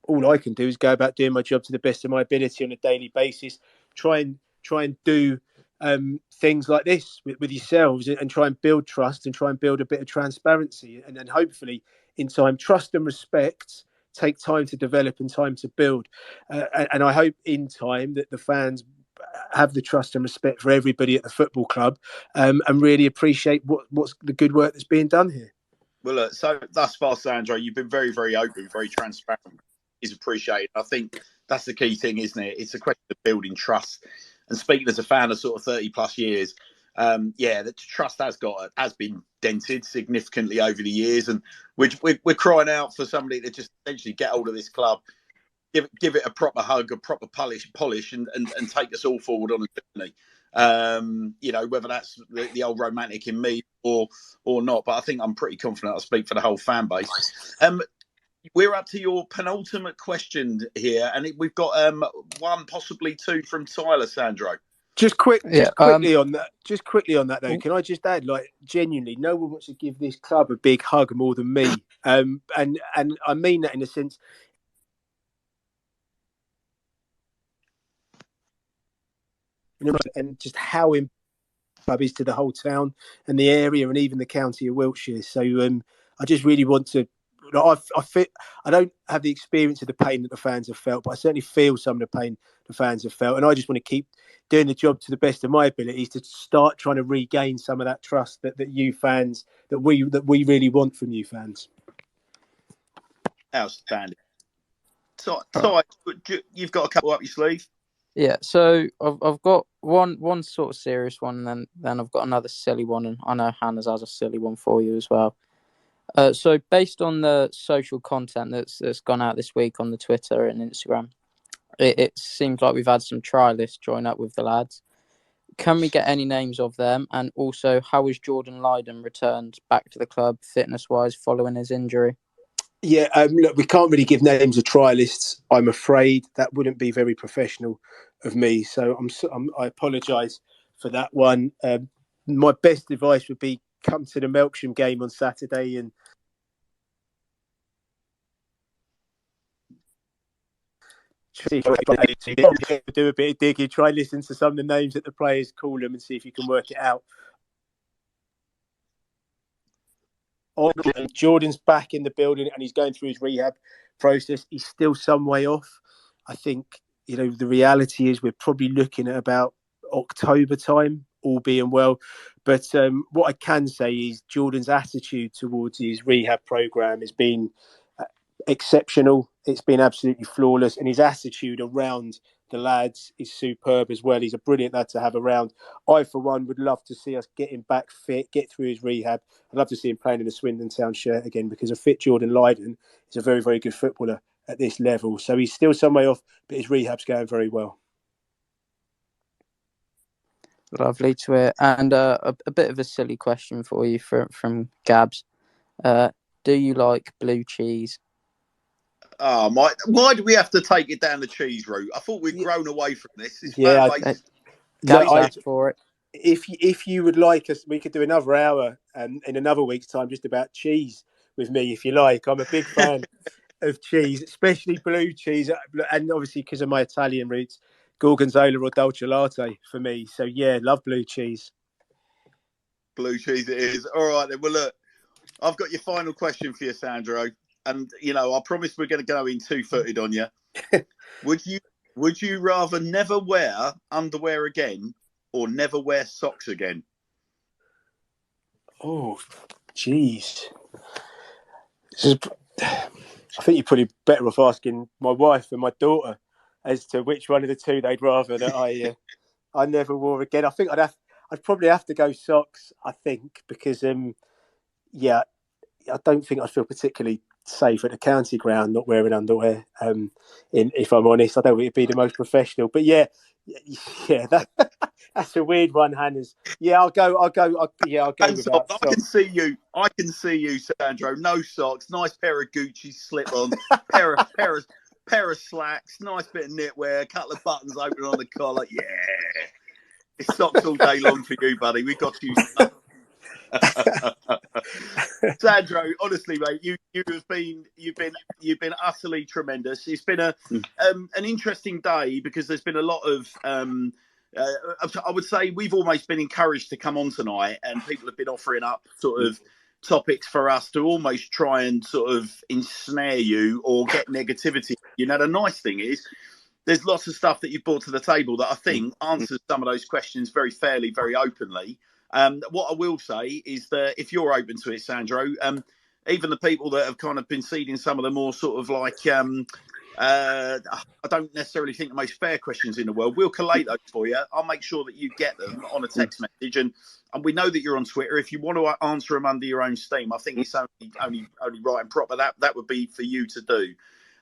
all I can do is go about doing my job to the best of my ability on a daily basis. Try and do things like this with yourselves, and try and build trust and try and build a bit of transparency, and then hopefully in time, trust and respect take time to develop and time to build. And I hope in time that the fans have the trust and respect for everybody at the football club, and really appreciate what's the good work that's being done here. Well, look, so thus far, Sandro, you've been very, very open, very transparent. Is appreciated. I think that's the key thing, isn't it? It's a question of building trust. And speaking as a fan of sort of 30 plus years, the trust has been dented significantly over the years, and we're crying out for somebody to just essentially get hold of this club, give it a proper hug, a proper polish, and take us all forward on a journey. Whether that's the old romantic in me or not, but I think I'm pretty confident I'll speak for the whole fan base. We're up to your penultimate question here, and we've got one, possibly two from Tyler, Sandro. Just quickly on that though, can I just add, genuinely, no one wants to give this club a big hug more than me, and I mean that in a sense. And just how important club is to the whole town and the area and even the county of Wiltshire. So I just really want to. I don't have the experience of the pain that the fans have felt, but I certainly feel some of the pain the fans have felt, and I just want to keep doing the job to the best of my abilities to start trying to regain some of that trust that you fans that we really want from you fans. Outstanding. So you've got a couple up your sleeve. Yeah, so I've got one sort of serious one, and then I've got another silly one, and I know Hannah's has a silly one for you as well. So based on the social content that's gone out this week on the Twitter and Instagram, it seems like we've had some trialists join up with the lads. Can we get any names of them? And also, how has Jordan Lydon returned back to the club fitness-wise following his injury? Yeah, look, we can't really give names of trialists. I'm afraid that wouldn't be very professional of me. So I apologise for that one. My best advice would be come to the Melksham game on Saturday and do a bit of digging, try and listen to some of the names that the players call them and see if you can work it out. Jordan's back in the building and he's going through his rehab process. He's still some way off. I think, the reality is we're probably looking at about October time, all being well. But what I can say is Jordan's attitude towards his rehab program has been exceptional. It's been absolutely flawless. And his attitude around the lads is superb as well. He's a brilliant lad to have around. I, for one, would love to see us get him back fit, get through his rehab. I'd love to see him playing in the Swindon Town shirt again, because a fit Jordan Lydon is a very, very good footballer at this level. So he's still some way off, but his rehab's going very well. Lovely to hear. And a bit of a silly question for you from Gabs. Do you like blue cheese? Oh, why do we have to take it down the cheese route? I thought we'd grown away from this. It's Gabs asked for it. If you would like us, we could do another hour in another week's time just about cheese with me, if you like. I'm a big fan of cheese, especially blue cheese, and obviously because of my Italian roots, gorgonzola or dolce latte for me. So yeah, love blue cheese. Blue cheese it is. All right then. Well, look, I've got your final question for you, Sandro, and I promise we're going to go in two-footed on you. Would you rather never wear underwear again or never wear socks again? Oh, jeez. I think you're probably better off asking my wife and my daughter as to which one of the two they'd rather that I never wore again. I think I'd probably have to go socks, I think, because I don't think I'd feel particularly safe at the county ground not wearing underwear. If I'm honest, I don't think it'd be the most professional. But that's a weird one, Hannah's. Yeah, I'll go without socks. I can see you, Sandro. No socks, nice pair of Gucci slip-ons, pair of slacks, nice bit of knitwear, a couple of buttons open on the collar. Yeah, it's socks all day long for you, buddy. We got you. Sandro, honestly, mate, you've been utterly tremendous. It's been an interesting day because there's been a lot of I would say we've almost been encouraged to come on tonight, and people have been offering up sort of topics for us to almost try and sort of ensnare you or get negativity. The nice thing is there's lots of stuff that you've brought to the table that I think answers some of those questions very fairly, very openly. What I will say is that if you're open to it, Sandro, even the people that have kind of been seeding some of the more sort of like, I don't necessarily think the most fair questions in the world, we'll collate those for you. I'll make sure that you get them on a text message. And we know that you're on Twitter. If you want to answer them under your own steam, I think it's only right and proper. That would be for you to do.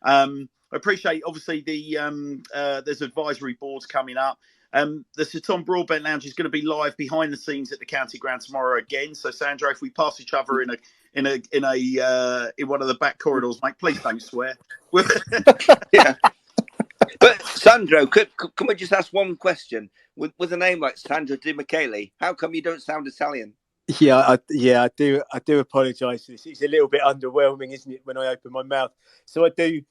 I appreciate, obviously, there's advisory boards coming up. The Sir Tom Broadbent Lounge is going to be live behind the scenes at the county ground tomorrow again. So, Sandro, if we pass each other in one of the back corridors, mate, please don't swear. Yeah. But Sandro, can we just ask one question? With a name like Sandro Di Michele, how come you don't sound Italian? I do apologise for this. It's a little bit underwhelming, isn't it, when I open my mouth? So I do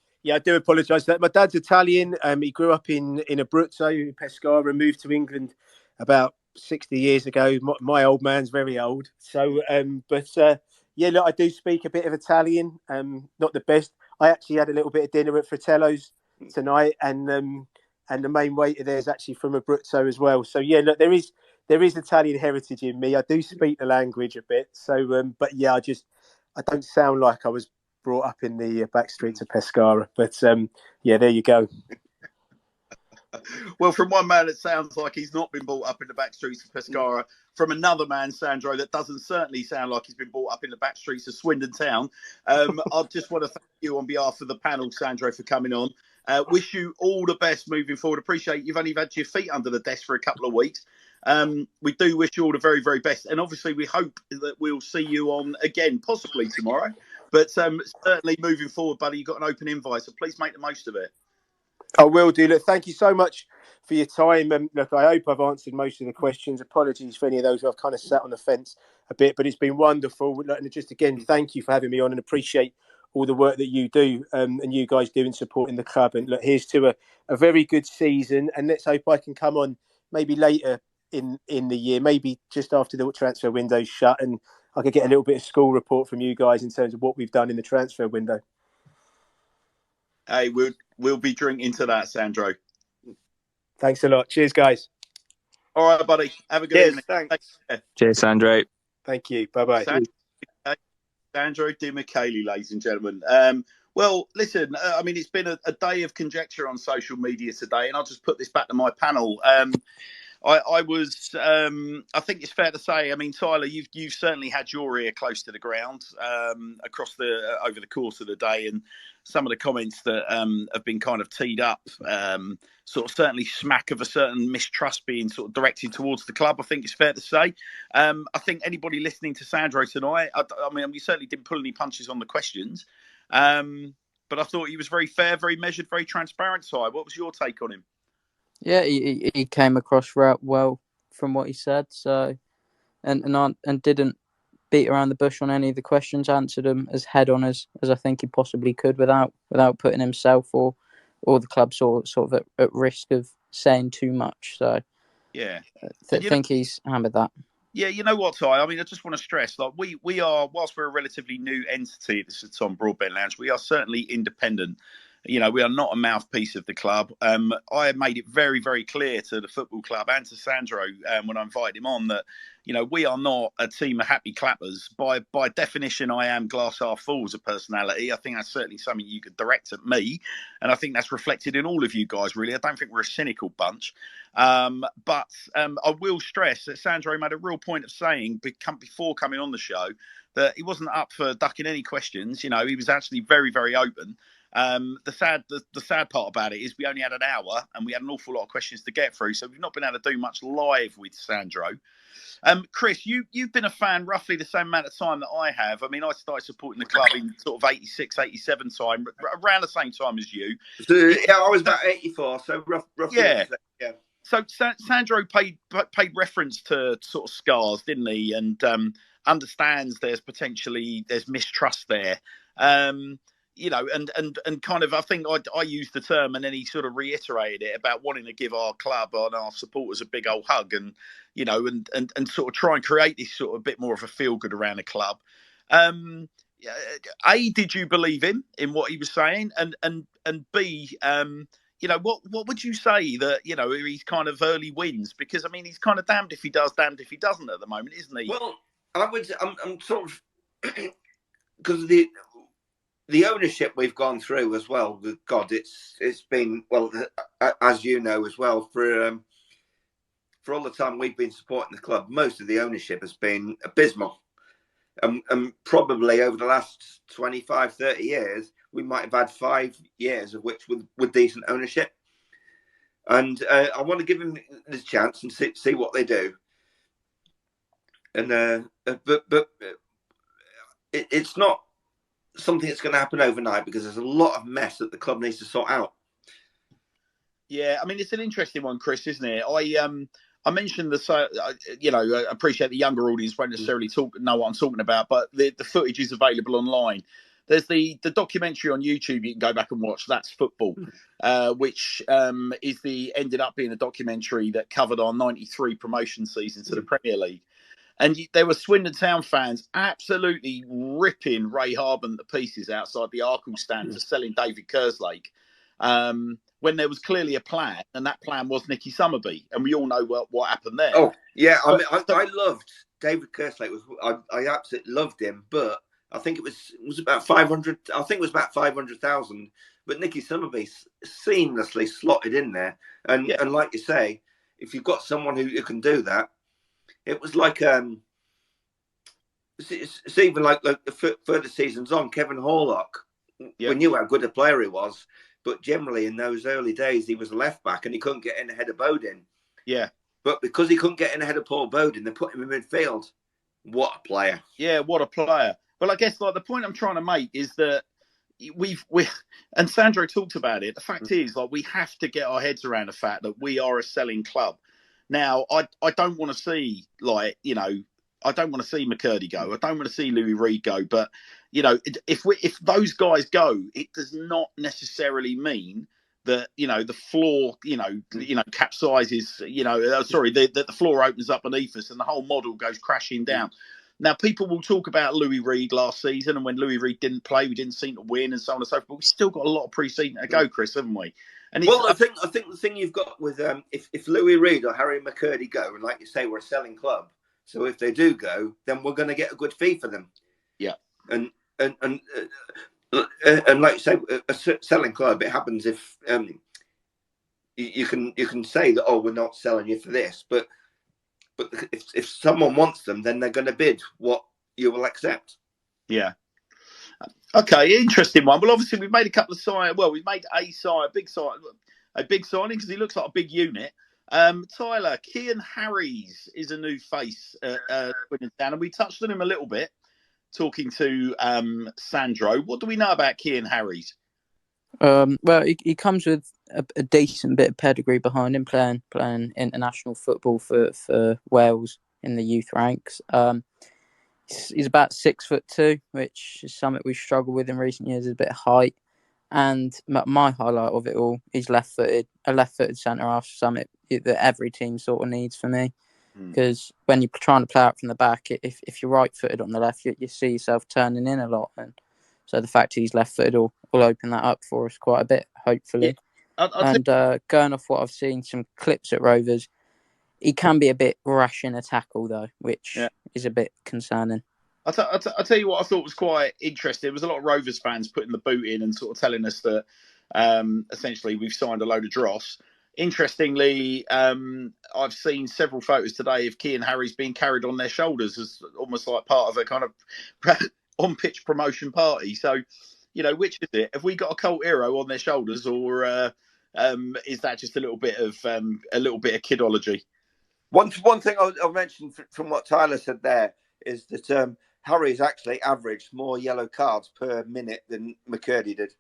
apologise for that. My dad's Italian. He grew up in Abruzzo, in Pescara, and moved to England about 60 years ago. My old man's very old. So, look, I do speak a bit of Italian. Not the best. I actually had a little bit of dinner at Fratello's tonight, and the main waiter there is actually from Abruzzo as well. So, yeah, look, there is Italian heritage in me. I do speak the language a bit. So, I don't sound like I was brought up in the back streets of Pescara. But, there you go. Well, from one man, it sounds like he's not been brought up in the back streets of Pescara. From another man, Sandro, that doesn't certainly sound like he's been brought up in the back streets of Swindon Town. I just want to thank you on behalf of the panel, Sandro, for coming on. Wish you all the best moving forward. Appreciate you've only had your feet under the desk for a couple of weeks. We do wish you all the very, very best. And obviously, we hope that we'll see you on again, possibly tomorrow. But certainly moving forward, buddy, you've got an open invite, so please make the most of it. I will do. Look, thank you so much for your time. Look, I hope I've answered most of the questions. Apologies for any of those who I've kind of sat on the fence a bit, but it's been wonderful. And just again, thank you for having me on, and appreciate all the work that you do and you guys do in supporting the club. And look, here's to a very good season, and let's hope I can come on maybe later in the year, maybe just after the transfer window's shut, and I could get a little bit of school report from you guys in terms of what we've done in the transfer window. Hey, we'll be drinking to that, Sandro. Thanks a lot. Cheers, guys. All right, buddy. Have a good evening. Thanks. Cheers, Sandro. Thank you. Bye-bye. Sandro Di Michele, ladies and gentlemen. Well, listen, I mean, it's been a day of conjecture on social media today, and I'll just put this back to my panel. I was, I think it's fair to say, I mean, Tyler, you've certainly had your ear close to the ground across over the course of the day, and some of the comments that have been kind of teed up, sort of certainly smack of a certain mistrust being sort of directed towards the club. I think it's fair to say. I think anybody listening to Sandro tonight, I mean, we certainly didn't pull any punches on the questions, but I thought he was very fair, very measured, very transparent. Ty, what was your take on him? Yeah, he came across well from what he said. So, and didn't beat around the bush on any of the questions. Answered them as head on as I think he possibly could, without putting himself or the club sort of at risk of saying too much. So, yeah, I think he's hammered that. Yeah, you know what, Ty? I mean, I just want to stress, like, we are, whilst we're a relatively new entity, this is Tom Broadbent Lounge, we are certainly independent. You know, we are not a mouthpiece of the club. I made it very, very clear to the football club and to Sandro when I invited him on that, you know, we are not a team of happy clappers. By definition, I am glass half full as a personality. I think that's certainly something you could direct at me. And I think that's reflected in all of you guys, really. I don't think we're a cynical bunch. But I will stress that Sandro made a real point of saying before coming on the show that he wasn't up for ducking any questions. You know, he was actually very, very open. The sad part about it is we only had an hour and we had an awful lot of questions to get through, so we've not been able to do much live with Sandro. Chris, you've been a fan roughly the same amount of time that I have. I mean, I started supporting the club in sort of 86, 87 time, around the same time as you. So, yeah, I was about 84, so roughly. Yeah. Yeah. So Sandro paid reference to sort of scars, didn't he? And understands there's mistrust there. You know, and kind of, I think I used the term, and then he sort of reiterated it about wanting to give our club and our supporters a big old hug, and you know, and sort of try and create this sort of bit more of a feel good around the club. A, did you believe him in what he was saying, and B, you know, what would you say that, you know, he's kind of early wins? Because I mean, he's kind of damned if he does, damned if he doesn't at the moment, isn't he? Well, I'm sort of, because the ownership we've gone through as well, God, it's been, well, as you know as well, for all the time we've been supporting the club, most of the ownership has been abysmal. And probably over the last 25, 30 years, we might have had 5 years of which with decent ownership. And I want to give them this chance and see what they do. And but it's not something that's going to happen overnight, because there's a lot of mess that the club needs to sort out. Yeah, I mean, it's an interesting one, Chris, isn't it? I mentioned you know, I appreciate the younger audience won't necessarily know what I'm talking about, but the footage is available online. There's the documentary on YouTube you can go back and watch. That's Football, which ended up being a documentary that covered our 93 promotion season to the Premier League. And there were Swindon Town fans absolutely ripping Ray Harbin to pieces outside the Arkle stand for selling David Kerslake, when there was clearly a plan, and that plan was Nicky Summerby, and we all know what happened there. Oh yeah, I mean, I loved David Kerslake. I absolutely loved him, but I think it was about 500. I think it was about 500,000. But Nicky Summerby seamlessly slotted in there, and like you say, if you've got someone who can do that. It was like it's even like the further seasons on. Kevin Horlock, we knew how good a player he was, but generally in those early days he was a left back and he couldn't get in ahead of Bodin. Yeah, but because he couldn't get in ahead of Paul Bodin, they put him in midfield. What a player! Yeah, what a player. Well, I guess like the point I'm trying to make is that we and Sandro talked about it. The fact is, like, we have to get our heads around the fact that we are a selling club. Now, I don't want to see, like, you know, I don't want to see McCurdy go. I don't want to see Louis Reed go. But, you know, if those guys go, it does not necessarily mean that, you know, the floor, you know, capsizes, you know, that the floor opens up beneath us and the whole model goes crashing down. Now, people will talk about Louis Reed last season, and when Louis Reed didn't play, we didn't seem to win, and so on and so forth. But we've still got a lot of pre-season to go, Chris, haven't we? And well, I think the thing you've got with if Louis Reed or Harry McCurdy go, and like you say, we're a selling club, so if they do go, then we're going to get a good fee for them. Yeah. And like you say, a selling club, it happens if you can say that, oh, we're not selling you for this, but if someone wants them, then they're going to bid what you will accept. Yeah. Okay, interesting one. Well, obviously we've made a couple of sign. Well, we've made a big signing because he looks like a big unit. Tyler, Cian Harries is a new face at Swindon Town, and we touched on him a little bit talking to Sandro. What do we know about Cian Harries? Well, he comes with a decent bit of pedigree behind him, playing international football for Wales in the youth ranks. He's about 6'2", which is something we've struggled with in recent years, is a bit of height. And my highlight of it all, he's left-footed, a left-footed centre half, something that every team sort of needs for me. Because when you're trying to play out from the back, if you're right-footed on the left, you see yourself turning in a lot. And so the fact he's left-footed will open that up for us quite a bit, hopefully. Yeah. Going off what I've seen, some clips at Rovers, he can be a bit rash in a tackle, though, which is a bit concerning. I'll tell you what I thought was quite interesting. There was a lot of Rovers fans putting the boot in and sort of telling us that essentially we've signed a load of dross. Interestingly, I've seen several photos today of Cian Harries being carried on their shoulders as almost like part of a kind of on-pitch promotion party. So, which is it? Have we got a cult hero on their shoulders, or is that just a little bit of kidology? One thing I'll mention from what Tyler said there is that Harry's actually averaged more yellow cards per minute than McCurdy did.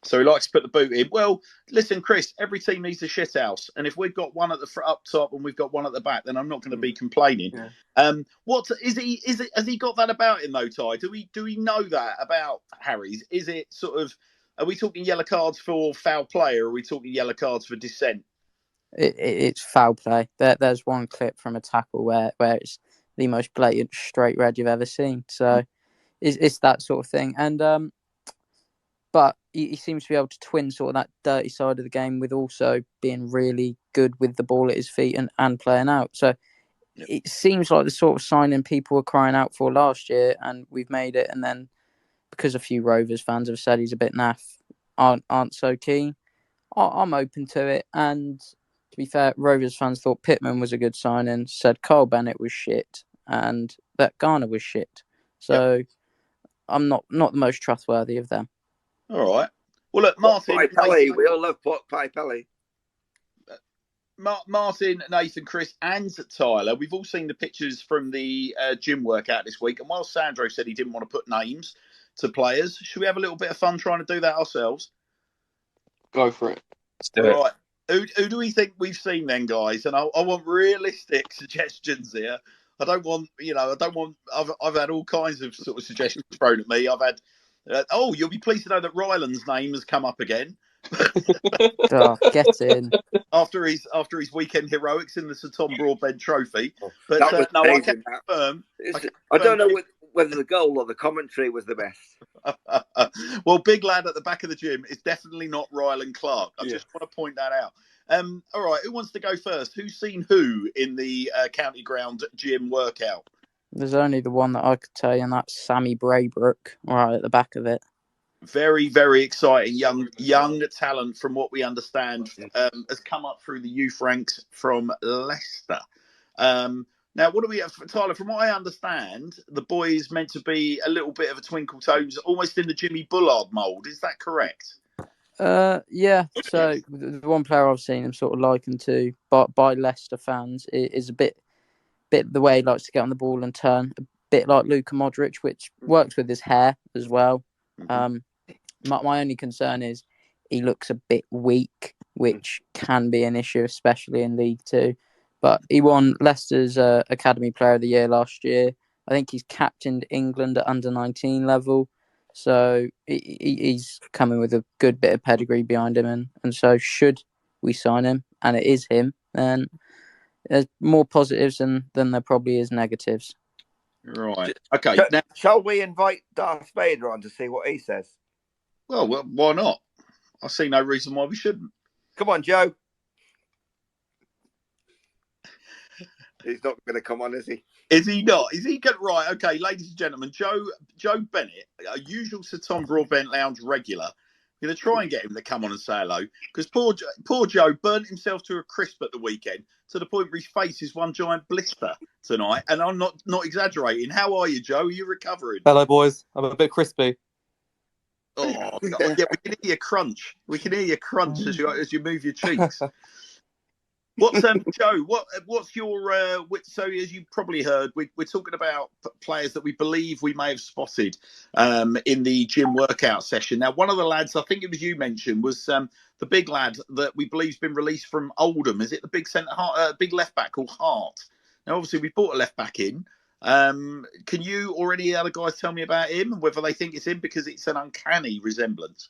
So he likes to put the boot in. Well, listen, Chris, every team needs a shit house, and if we've got one at the up top and we've got one at the back, then I'm not going to be complaining. Yeah. What is he? Has he got that about him though, Ty? Do we know that about Harry's? Is it sort of? Are we talking yellow cards for foul play, or are we talking yellow cards for dissent? It's foul play. There's one clip from a tackle where it's the most blatant straight red you've ever seen. So it's that sort of thing. And but he seems to be able to twin sort of that dirty side of the game with also being really good with the ball at his feet and playing out. So it seems like the sort of signing people were crying out for last year, and we've made it. And then because a few Rovers fans have said he's a bit naff, aren't so keen. I'm open to it. And to be fair, Rovers fans thought Pittman was a good signing, said Carl Bennett was shit, and that Garner was shit. So I'm not the most trustworthy of them. All right. Well, look, Martin. We all love Pot Pie Pelly. Martin, Nathan, Chris, and Tyler. We've all seen the pictures from the gym workout this week. And while Sandro said he didn't want to put names to players, should we have a little bit of fun trying to do that ourselves? Go for it. Let's do it. All right. Who do we think we've seen then, guys? And I want realistic suggestions here. I don't want. I've had all kinds of sort of suggestions thrown at me. I've had. You'll be pleased to know that Ryland's name has come up again. Get in. After his weekend heroics in the Sir Tom Broadbent Trophy. But that was no, amazing, I can confirm. I don't know whether the goal or the commentary was the best. Well, big lad at the back of the gym is definitely not Ryland Clark. I just want to point that out. All right, who wants to go first? Who's seen who in the county ground gym workout? There's only the one that I could tell you, and that's Sammy Braybrook right at the back of it. Very, very exciting young talent, from what we understand, has come up through the youth ranks from Leicester. Now, what do we have, Tyler? From what I understand, the boy is meant to be a little bit of a twinkle toes, almost in the Jimmy Bullard mould. Is that correct? Yeah. So the one player I've seen him sort of likened to by Leicester fans is a bit the way he likes to get on the ball and turn, a bit like Luka Modric, which works with his hair as well. My only concern is he looks a bit weak, which can be an issue, especially in League Two. But he won Leicester's Academy Player of the Year last year. I think he's captained England at under-19 level. So he's coming with a good bit of pedigree behind him. And so should we sign him, and it is him, then there's more positives than there probably is negatives. Right. Okay. Now, shall we invite Darth Vader on to see what he says? Well, why not? I see no reason why we shouldn't. Come on, Joe. He's not going to come on, is he? Is he not? Is he good? Right. Okay, ladies and gentlemen, Joe Bennett, a usual Sir Tom Broadbent Lounge regular. We're going to try and get him to come on and say hello because poor Joe burnt himself to a crisp at the weekend to the point where his face is one giant blister tonight. And I'm not exaggerating. How are you, Joe? Are you recovering? Hello, boys. I'm a bit crispy. Oh, God. Yeah, we can hear you crunch. We can hear you crunch as you move your cheeks. What's Joe? What's your? So as you probably heard, we're talking about players that we believe we may have spotted in the gym workout session. Now, one of the lads, I think it was you mentioned, was the big lad that we believe's been released from Oldham. Is it the big big left back called Hart? Now, obviously, we brought a left back in. Can you or any other guys tell me about him and whether they think it's him because it's an uncanny resemblance?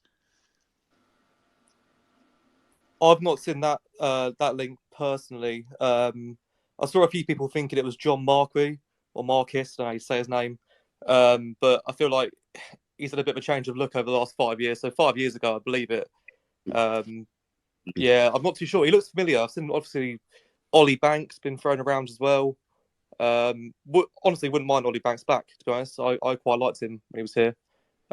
I've not seen that link personally. I saw a few people thinking it was John Marquis or Marquis, I don't know how you say his name. But I feel like he's had a bit of a change of look over the last 5 years. So 5 years ago, I believe it. Yeah, I'm not too sure. He looks familiar. I've seen, obviously, Ollie Banks been thrown around as well. Honestly, wouldn't mind Ollie Banks back, to be honest. I quite liked him when he was here.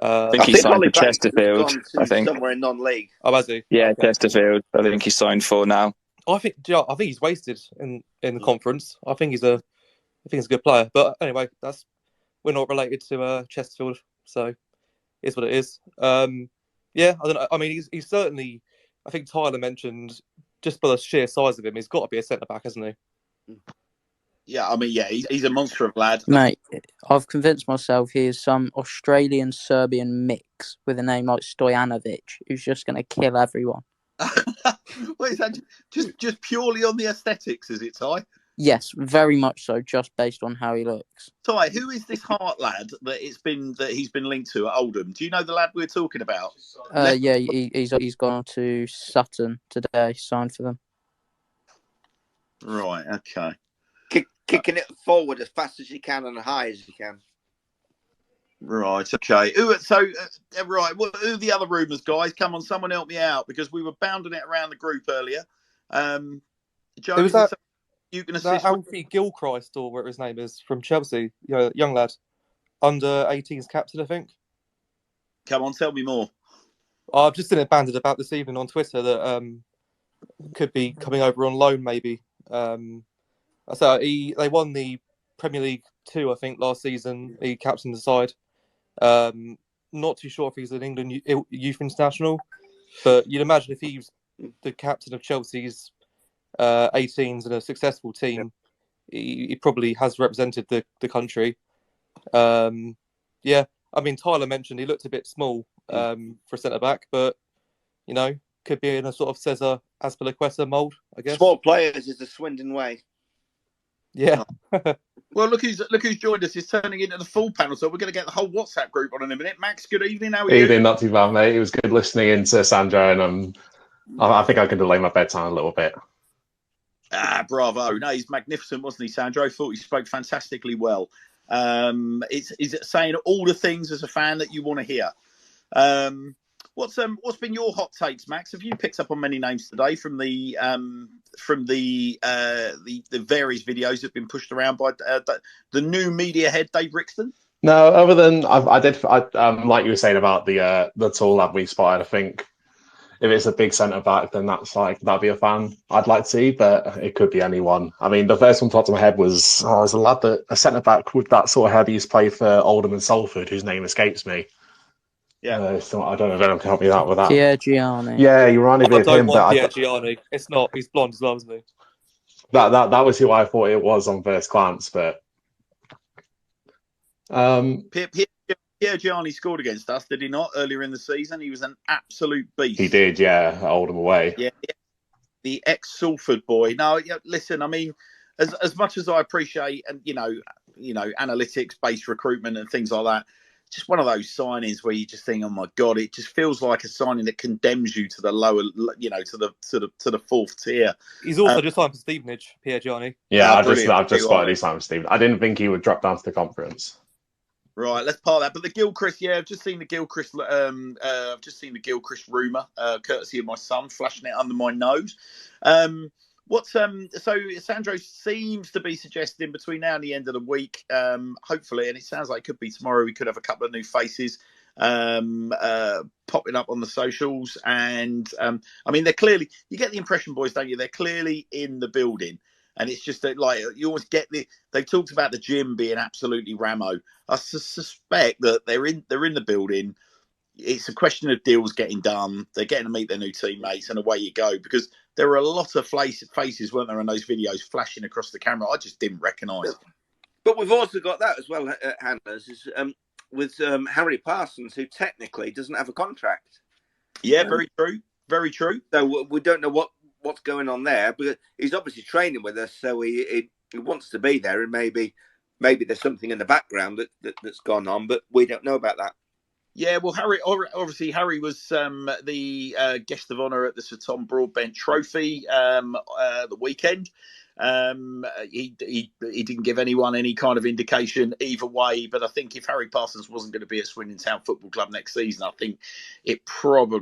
I think he signed for Chesterfield. I think somewhere in non-league. Oh, has he? Yeah, Okay. Chesterfield. I think he's signed for now. I think he's wasted in the conference. I think he's a good player. But anyway, we're not related to Chesterfield, so it's what it is. Yeah, I don't know. I mean, he's certainly. I think Tyler mentioned just by the sheer size of him, he's got to be a centre back, hasn't he? Yeah, I mean, yeah, he's a monster of lad. Mate, I've convinced myself he is some Australian-Serbian mix with a name like Stojanovic, who's just going to kill everyone. What is that? Just purely on the aesthetics, is it, Ty? Yes, very much so, just based on how he looks. Ty, who is this Hart lad that he's been linked to at Oldham? Do you know the lad we're talking about? Yeah, he's gone to Sutton today, signed for them. Right. Okay. Kicking it forward as fast as you can and as high as you can. Right. Okay. Right. Well, who are the other rumours, guys? Come on, someone help me out because we were bounding it around the group earlier. Joe, It was that you can assist. Alfie Gilchrist or whatever his name is from Chelsea, young lad, under 18s captain, I think. Come on, tell me more. I've just seen it banded about this evening on Twitter that could be coming over on loan, maybe. So they won the Premier League 2, I think, last season. He captained the side. Not too sure if he's an England youth international, but you'd imagine if he's the captain of Chelsea's 18s and a successful team, he probably has represented the country. Yeah, I mean, Tyler mentioned he looked a bit small for a centre back, but could be in a sort of Cesar Azpilicueta mould, I guess. Small players is the Swindon way. Yeah. Well, look who's joined us. He's turning into the full panel, so we're going to get the whole WhatsApp group on in a minute. Max, good evening. How are you? Evening, not too bad, mate. It was good listening into Sandro, and I think I can delay my bedtime a little bit. Bravo. No, he's magnificent, wasn't he, Sandro? I thought he spoke fantastically well. It's saying all the things as a fan that you want to hear. What's been your hot takes, Max? Have you picked up on many names today from the various videos that have been pushed around by the new media head Dave Rixton? No, other than I did like you were saying about the tall lad we spotted. I think if it's a big centre back, then that'd be a fan I'd like to see, but it could be anyone. I mean, the first one popped in my head was a centre back with that sort of head. He used to play for Oldham and Salford, whose name escapes me. Yeah, so I don't know if anyone can help me out with that. Pierre Gianni. Yeah, you reminded me of him. But Pierre Gianni. It's not. He's blonde as well, isn't he? That was who I thought it was on first glance, but Pierre Gianni scored against us, did he not? Earlier in the season, he was an absolute beast. He did, yeah. Oldham away. Yeah, the ex-Salford boy. No, listen. I mean, as much as I appreciate and analytics-based recruitment and things like that. Just one of those signings where you just think, oh my God, it just feels like a signing that condemns you to the lower, to the fourth tier. He's also just signed for Stevenage, Pierre Gianni. Yeah, I've just spotted his sign for Stevenage. I didn't think he would drop down to the conference. Right, let's part that. But the Gilchrist, I've just seen the Gilchrist. Rumour, courtesy of my son, flashing it under my nose. What's so Sandro seems to be suggesting between now and the end of the week, hopefully, and it sounds like it could be tomorrow, we could have a couple of new faces popping up on the socials. And I mean, they're clearly, you get the impression, boys, don't you? They're clearly in the building. And it's just that, like, you always get they've talked about the gym being absolutely ramo. I suspect that they're in the building. It's a question of deals getting done. They're getting to meet their new teammates, and away you go. Because there were a lot of faces, weren't there, in those videos flashing across the camera I just didn't recognise. But we've also got that as well, handlers, is with Harry Parsons, who technically doesn't have a contract. Yeah, very true. Very true. So we don't know what's going on there, but he's obviously training with us, so he wants to be there, and maybe there's something in the background that's gone on, but we don't know about that. Yeah, well, Harry was the guest of honour at the Sir Tom Broadbent Trophy the weekend. He didn't give anyone any kind of indication either way, but I think if Harry Parsons wasn't going to be at Swindon Town Football Club next season, I think it would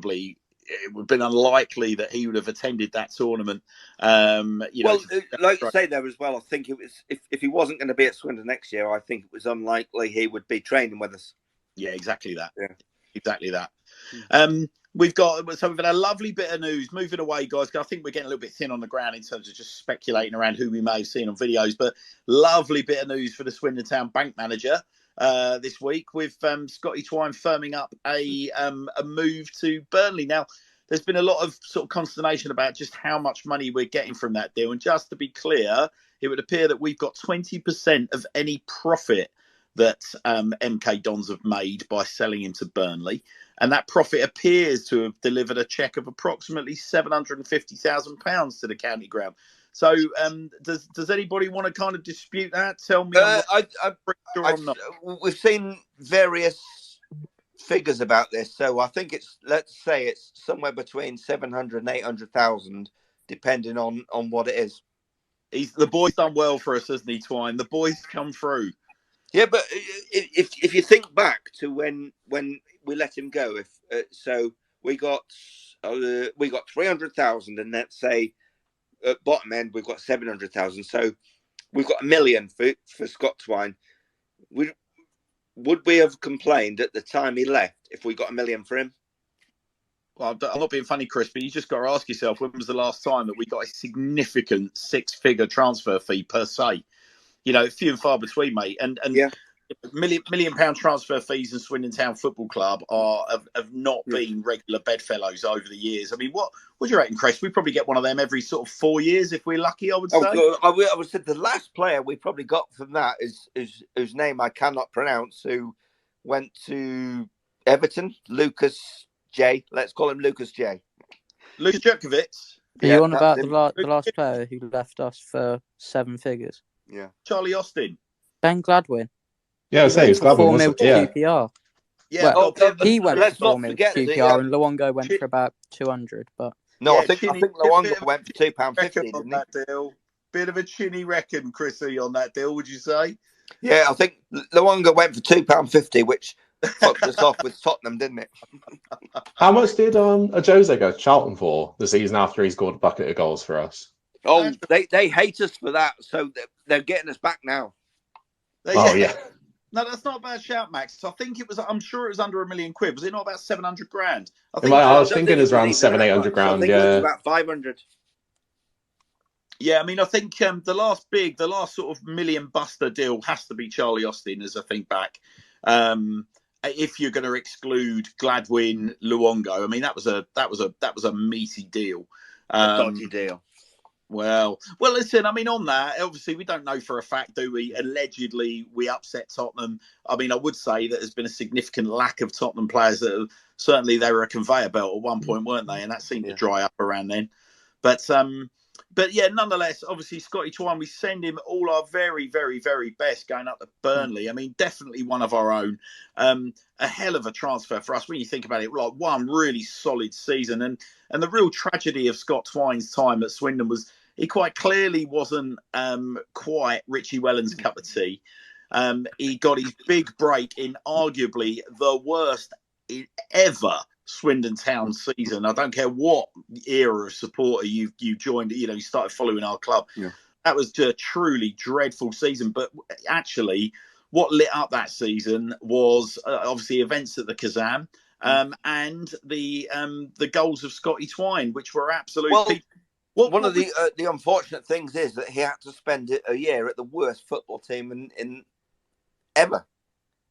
have been unlikely that he would have attended that tournament. Like you say there as well, I think it was if he wasn't going to be at Swindon next year, I think it was unlikely he would be training with us. Yeah, exactly that. Yeah. Exactly that. We've had a lovely bit of news. Moving away, guys, I think we're getting a little bit thin on the ground in terms of just speculating around who we may have seen on videos, but lovely bit of news for the Swindon Town bank manager this week with Scotty Twine firming up a move to Burnley. Now, there's been a lot of sort of consternation about just how much money we're getting from that deal. And just to be clear, it would appear that we've got 20% of any profit that MK Dons have made by selling him to Burnley. And that profit appears to have delivered a cheque of approximately £750,000 to the county ground. So does anybody want to kind of dispute that? Tell me. I'm not. We've seen various figures about this. So I think let's say it's somewhere between 700 and 800,000, depending on what it is. The boy's done well for us, hasn't he, Twine? The boy's come through. Yeah, but if you think back to when we let him go, so we got 300,000, and let's say at bottom end we've got 700,000. So we've got $1 million for Scott Twine. Would we have complained at the time he left if we got $1 million for him? Well, I'm not being funny, Chris, but you just got to ask yourself, when was the last time that we got a significant six-figure transfer fee per se? You know, few and far between, mate. And yeah. £1 million transfer fees in Swindon Town Football Club have not been regular bedfellows over the years. I mean, what do you reckon, Chris? We probably get one of them every sort of 4 years if we're lucky, I would say. I would say the last player we probably got from that is whose name I cannot pronounce, who went to Everton, Lucas J. Let's call him Lucas J. Lucas Jerkovic. Are you on about the last player who left us for 7 figures? Yeah. Charlie Austin. Ben Gladwin. Yeah, I was saying he was Gladwin, 4 mil to QPR. Yeah, he went for 4 mil to QPR, and Luongo went for about 200. But I think Luongo went for £2.50, didn't he? That deal. Bit of a chinny reckon, Chrissy, on that deal, would you say? Yeah, I think Luongo went for £2.50, which fucked us off with Tottenham, didn't it? How much did Jose go to Charlton for the season after he scored a bucket of goals for us? Oh, they hate us for that, so they're getting us back now. Yeah. No, that's not a bad shout, Max. I'm sure it was under £1 million. Was it not about 700 grand? I was thinking it was around 700-800 grand. I think it was about 500. Yeah, I mean, I think the last sort of million buster deal has to be Charlie Austin, as I think back. If you're going to exclude Gladwin, Luongo, I mean, that was a meaty deal, a dodgy deal. Well, listen, I mean, on that, obviously, we don't know for a fact, do we? Allegedly, we upset Tottenham. I mean, I would say that there's been a significant lack of Tottenham players that certainly they were a conveyor belt at one point, weren't they? And that seemed to dry up around then. But yeah, nonetheless, obviously, Scotty Twine, we send him all our very, very, very best going up to Burnley. I mean, definitely one of our own. A hell of a transfer for us when you think about it. Like, one really solid season. And the real tragedy of Scott Twine's time at Swindon was he quite clearly wasn't quite Richie Wellens' cup of tea. He got his big break in arguably the worst ever Swindon Town season. I don't care what era of supporter you joined. You started following our club. Yeah. That was a truly dreadful season. But actually, what lit up that season was obviously events at the Kazam and the goals of Scotty Twine, which were absolute. Well, one of the unfortunate things is that he had to spend a year at the worst football team in ever.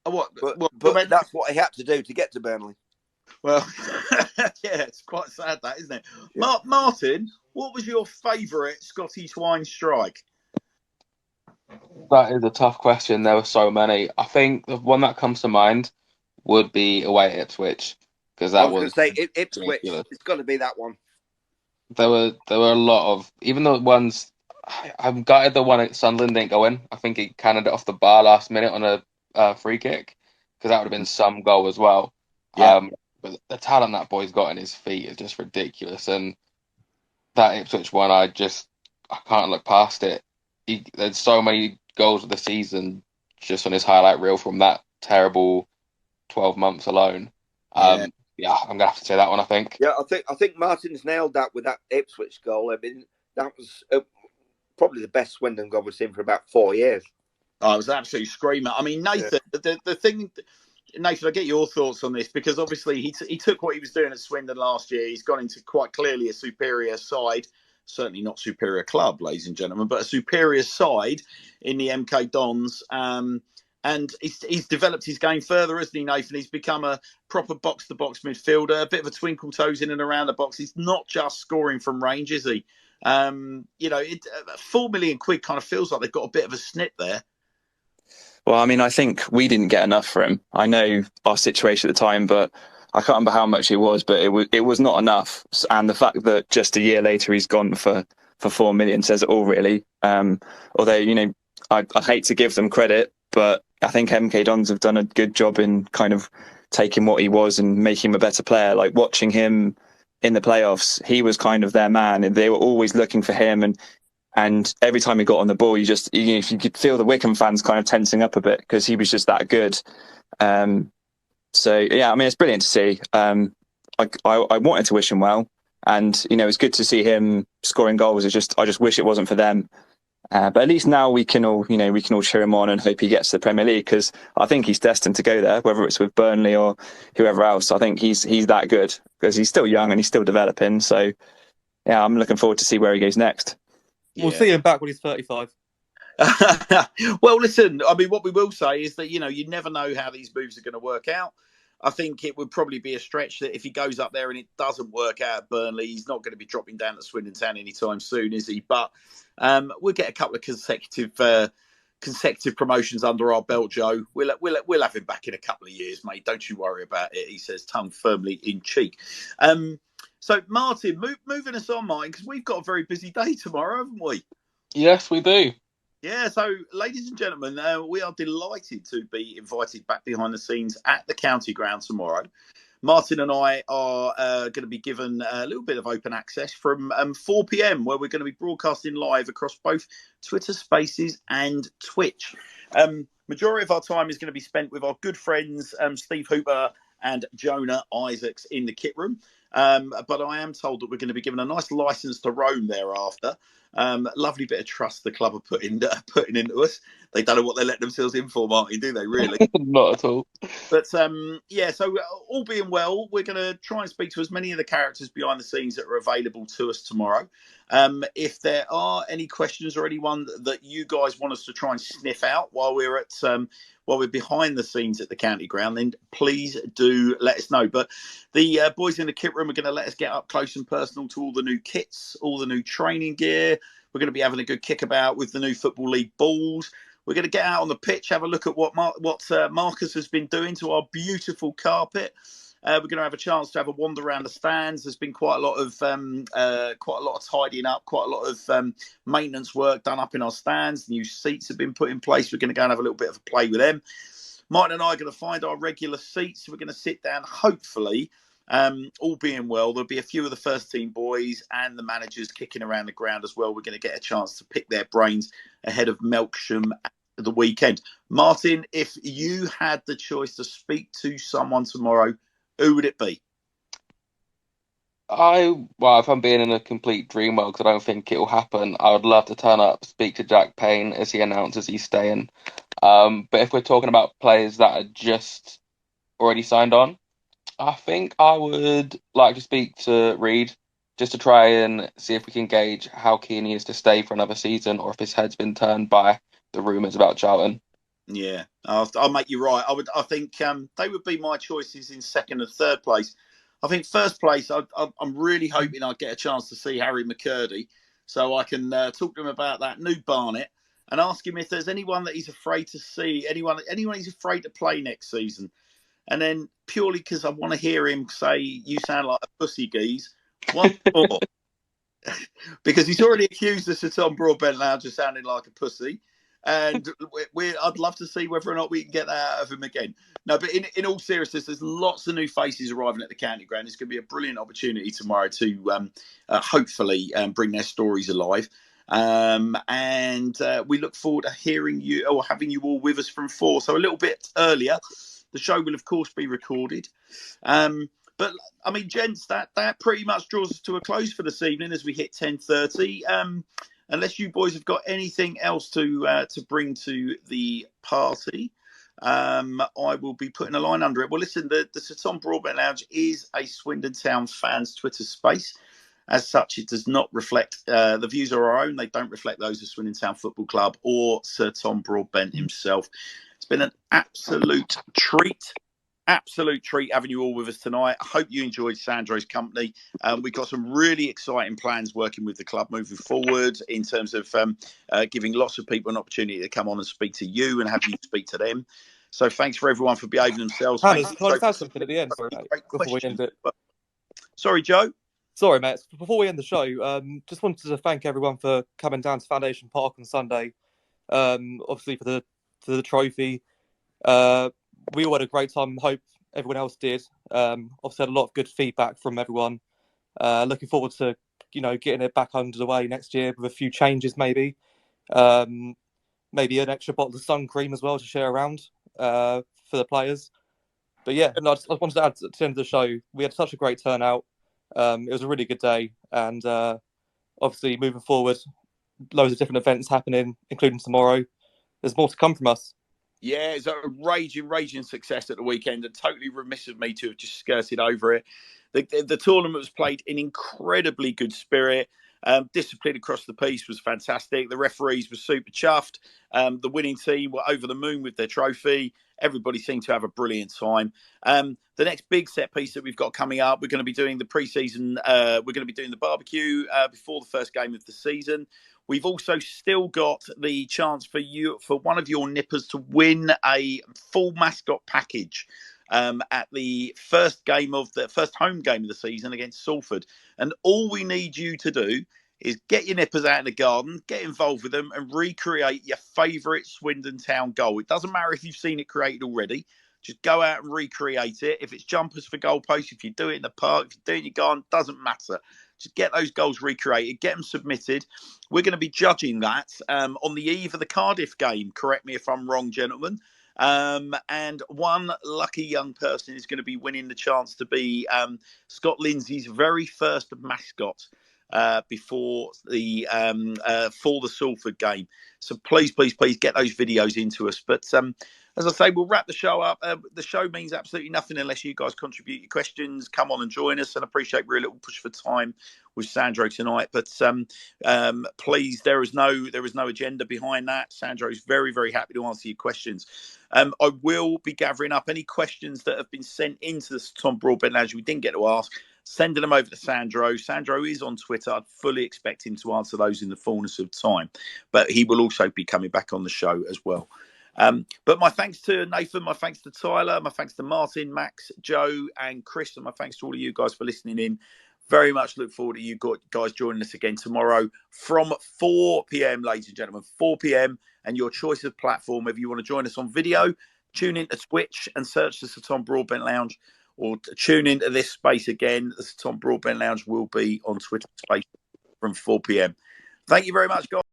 But that's what he had to do to get to Burnley. Well, yeah, it's quite sad, that, isn't it? Yeah. Martin, what was your favourite Scotty Twine strike? That is a tough question. There were so many. I think the one that comes to mind would be away at Ipswich, because that was going to say Ipswich. Ridiculous. It's got to be that one. There were a lot of, even the ones. I'm gutted the one at Sunderland didn't go in. I think he cannoned it off the bar last minute on a free kick, because that would have been some goal as well. Yeah. But the talent that boy's got in his feet is just ridiculous, and that Ipswich one, I can't look past it. There's so many goals of the season just on his highlight reel from that terrible 12 months alone. I'm gonna have to say that one. I think. Yeah, I think Martin's nailed that with that Ipswich goal. I mean, that was probably the best Swindon goal we've seen for about 4 years. Oh, it was an absolute screamer. I mean, Nathan, the thing. Nathan, I get your thoughts on this, because obviously he took what he was doing at Swindon last year. He's gone into quite clearly a superior side, certainly not superior club, ladies and gentlemen, but a superior side in the MK Dons. And he's developed his game further, hasn't he, Nathan? He's become a proper box-to-box midfielder, a bit of a twinkle toes in and around the box. He's not just scoring from range, is he? 4 million quid kind of feels like they've got a bit of a snip there. Well, I mean, I think we didn't get enough for him. I know our situation at the time, but I can't remember how much it was, but it was not enough. And the fact that just a year later he's gone for 4 million says it all, really. Although, I hate to give them credit, but I think MK Dons have done a good job in kind of taking what he was and making him a better player. Like, watching him in the playoffs, he was kind of their man, and they were always looking for him. And every time he got on the ball, you could feel the Wickham fans kind of tensing up a bit, because he was just that good. So yeah, I mean, it's brilliant to see. I wanted to wish him well, and it's good to see him scoring goals. I just wish it wasn't for them. But at least now we can all cheer him on and hope he gets to the Premier League, because I think he's destined to go there, whether it's with Burnley or whoever else. I think he's that good, because he's still young and he's still developing. So yeah, I'm looking forward to see where he goes next. We'll see him back when he's 35. Well, listen, I mean, what we will say is that, you never know how these moves are going to work out. I think it would probably be a stretch that if he goes up there and it doesn't work out at Burnley, he's not going to be dropping down to Swindon Town anytime soon, is he? But we'll get a couple of consecutive promotions under our belt, Joe. We'll have him back in a couple of years, mate. Don't you worry about it, he says, tongue firmly in cheek. So, Martin, moving us on, Martin, because we've got a very busy day tomorrow, haven't we? Yes, we do. Yeah, so, ladies and gentlemen, we are delighted to be invited back behind the scenes at the county ground tomorrow. Martin and I are going to be given a little bit of open access from 4 p.m, where we're going to be broadcasting live across both Twitter Spaces and Twitch. Majority of our time is going to be spent with our good friends Steve Hooper and Jonah Isaacs in the kit room. But I am told that we're going to be given a nice license to roam thereafter. Lovely bit of trust the club are putting into us. They don't know what they're letting themselves in for, Martin, do they, really? Not at all. But yeah, so all being well, we're going to try and speak to as many of the characters behind the scenes that are available to us tomorrow. If there are any questions or anyone that you guys want us to try and sniff out while we're behind the scenes at the county ground, then please do let us know. But the boys in the kit room are going to let us get up close and personal to all the new kits, all the new training gear. We're going to be having a good kickabout with the new Football League balls. We're going to get out on the pitch, have a look at what Marcus has been doing to our beautiful carpet. We're going to have a chance to have a wander around the stands. There's been quite a lot of tidying up, quite a lot of maintenance work done up in our stands. New seats have been put in place. We're going to go and have a little bit of a play with them. Martin and I are going to find our regular seats. We're going to sit down, hopefully, all being well. There'll be a few of the first team boys and the managers kicking around the ground as well. We're going to get a chance to pick their brains ahead of Melksham at the weekend. Martin, if you had the choice to speak to someone tomorrow, who would it be? Well, if I'm being in a complete dream world, because I don't think it will happen, I would love to turn up, speak to Jack Payne as he announces he's staying. But if we're talking about players that are just already signed on, I think I would like to speak to Reed just to try and see if we can gauge how keen he is to stay for another season, or if his head's been turned by the rumours about Charlton. Yeah, I'll make you right. I think they would be my choices in second and third place. I think first place, I'm really hoping I get a chance to see Harry McCurdy, so I can talk to him about that new Barnet and ask him if there's anyone that he's afraid to see, anyone he's afraid to play next season. And then purely because I want to hear him say, "You sound like a pussy geese," once more, because he's already accused us of Tom Broadbent Lounge of sounding like a pussy. And I'd love to see whether or not we can get that out of him again. No, but in all seriousness, there's lots of new faces arriving at the county ground. It's going to be a brilliant opportunity tomorrow to hopefully bring their stories alive. And we look forward to hearing you or having you all with us from 4. So a little bit earlier. The show will, of course, be recorded. But I mean, gents, that pretty much draws us to a close for this evening as we hit 10:30. Unless you boys have got anything else to bring to the party, I will be putting a line under it. Well, listen, the Sir Tom Broadbent Lounge is a Swindon Town fans Twitter space. As such, it does not reflect the views are our own. They don't reflect those of Swindon Town Football Club or Sir Tom Broadbent himself. It's been an absolute treat having you all with us tonight. I hope you enjoyed Sandro's company. We've got some really exciting plans working with the club moving forward in terms of giving lots of people an opportunity to come on and speak to you and have you speak to them. So thanks for everyone for behaving themselves. Hannah, can I just add something at the end? Sorry, mate, before we end it. Sorry, Joe. Sorry, mate. Before we end the show, just wanted to thank everyone for coming down to Foundation Park on Sunday. Obviously for the trophy. We all had a great time. Hope everyone else did. Obviously had a lot of good feedback from everyone. Looking forward to getting it back under the way next year with a few changes, maybe an extra bottle of sun cream as well to share around for the players. But yeah, no, I wanted to add to the end of the show, we had such a great turnout. It was a really good day, and obviously moving forward, loads of different events happening, including tomorrow. There's more to come from us. Yeah, it's a raging success at the weekend, and totally remiss of me to have just skirted over it. The tournament was played in incredibly good spirit. Discipline across the piece was fantastic. The referees were super chuffed. The winning team were over the moon with their trophy. Everybody seemed to have a brilliant time. The next big set piece that we've got coming up, we're going to be doing the pre-season. We're going to be doing the barbecue before the first game of the season. We've also still got the chance for one of your nippers to win a full mascot package at the first home game of the season against Salford. And all we need you to do is get your nippers out in the garden, get involved with them, and recreate your favourite Swindon Town goal. It doesn't matter if you've seen it created already. Just go out and recreate it. If it's jumpers for goalposts, if you do it in the park, if you do it in your garden, doesn't matter. Just get those goals recreated, get them submitted. We're going to be judging that on the eve of the Cardiff game. Correct me if I'm wrong, gentlemen. And one lucky young person is going to be winning the chance to be Scott Lindsay's very first mascot before the Salford game. So please get those videos into us. But as I say, we'll wrap the show up. The show means absolutely nothing unless you guys contribute your questions. Come on and join us. And I appreciate we're a little push for time with Sandro tonight. But please, there is no agenda behind that. Sandro is very, very happy to answer your questions. I will be gathering up any questions that have been sent into the Tom Broadbent Lounge we didn't get to ask, sending them over to Sandro. Sandro is on Twitter. I'd fully expect him to answer those in the fullness of time. But he will also be coming back on the show as well. But my thanks to Nathan, my thanks to Tyler, my thanks to Martin, Max, Joe, and Chris, and my thanks to all of you guys for listening in. Very much look forward to you guys joining us again tomorrow from 4 p.m, ladies and gentlemen, 4 p.m, and your choice of platform. If you want to join us on video, tune into Twitch and search the Sir Tom Broadbent Lounge, or tune into this space again. The Sir Tom Broadbent Lounge will be on Twitter space from 4 p.m. Thank you very much, guys.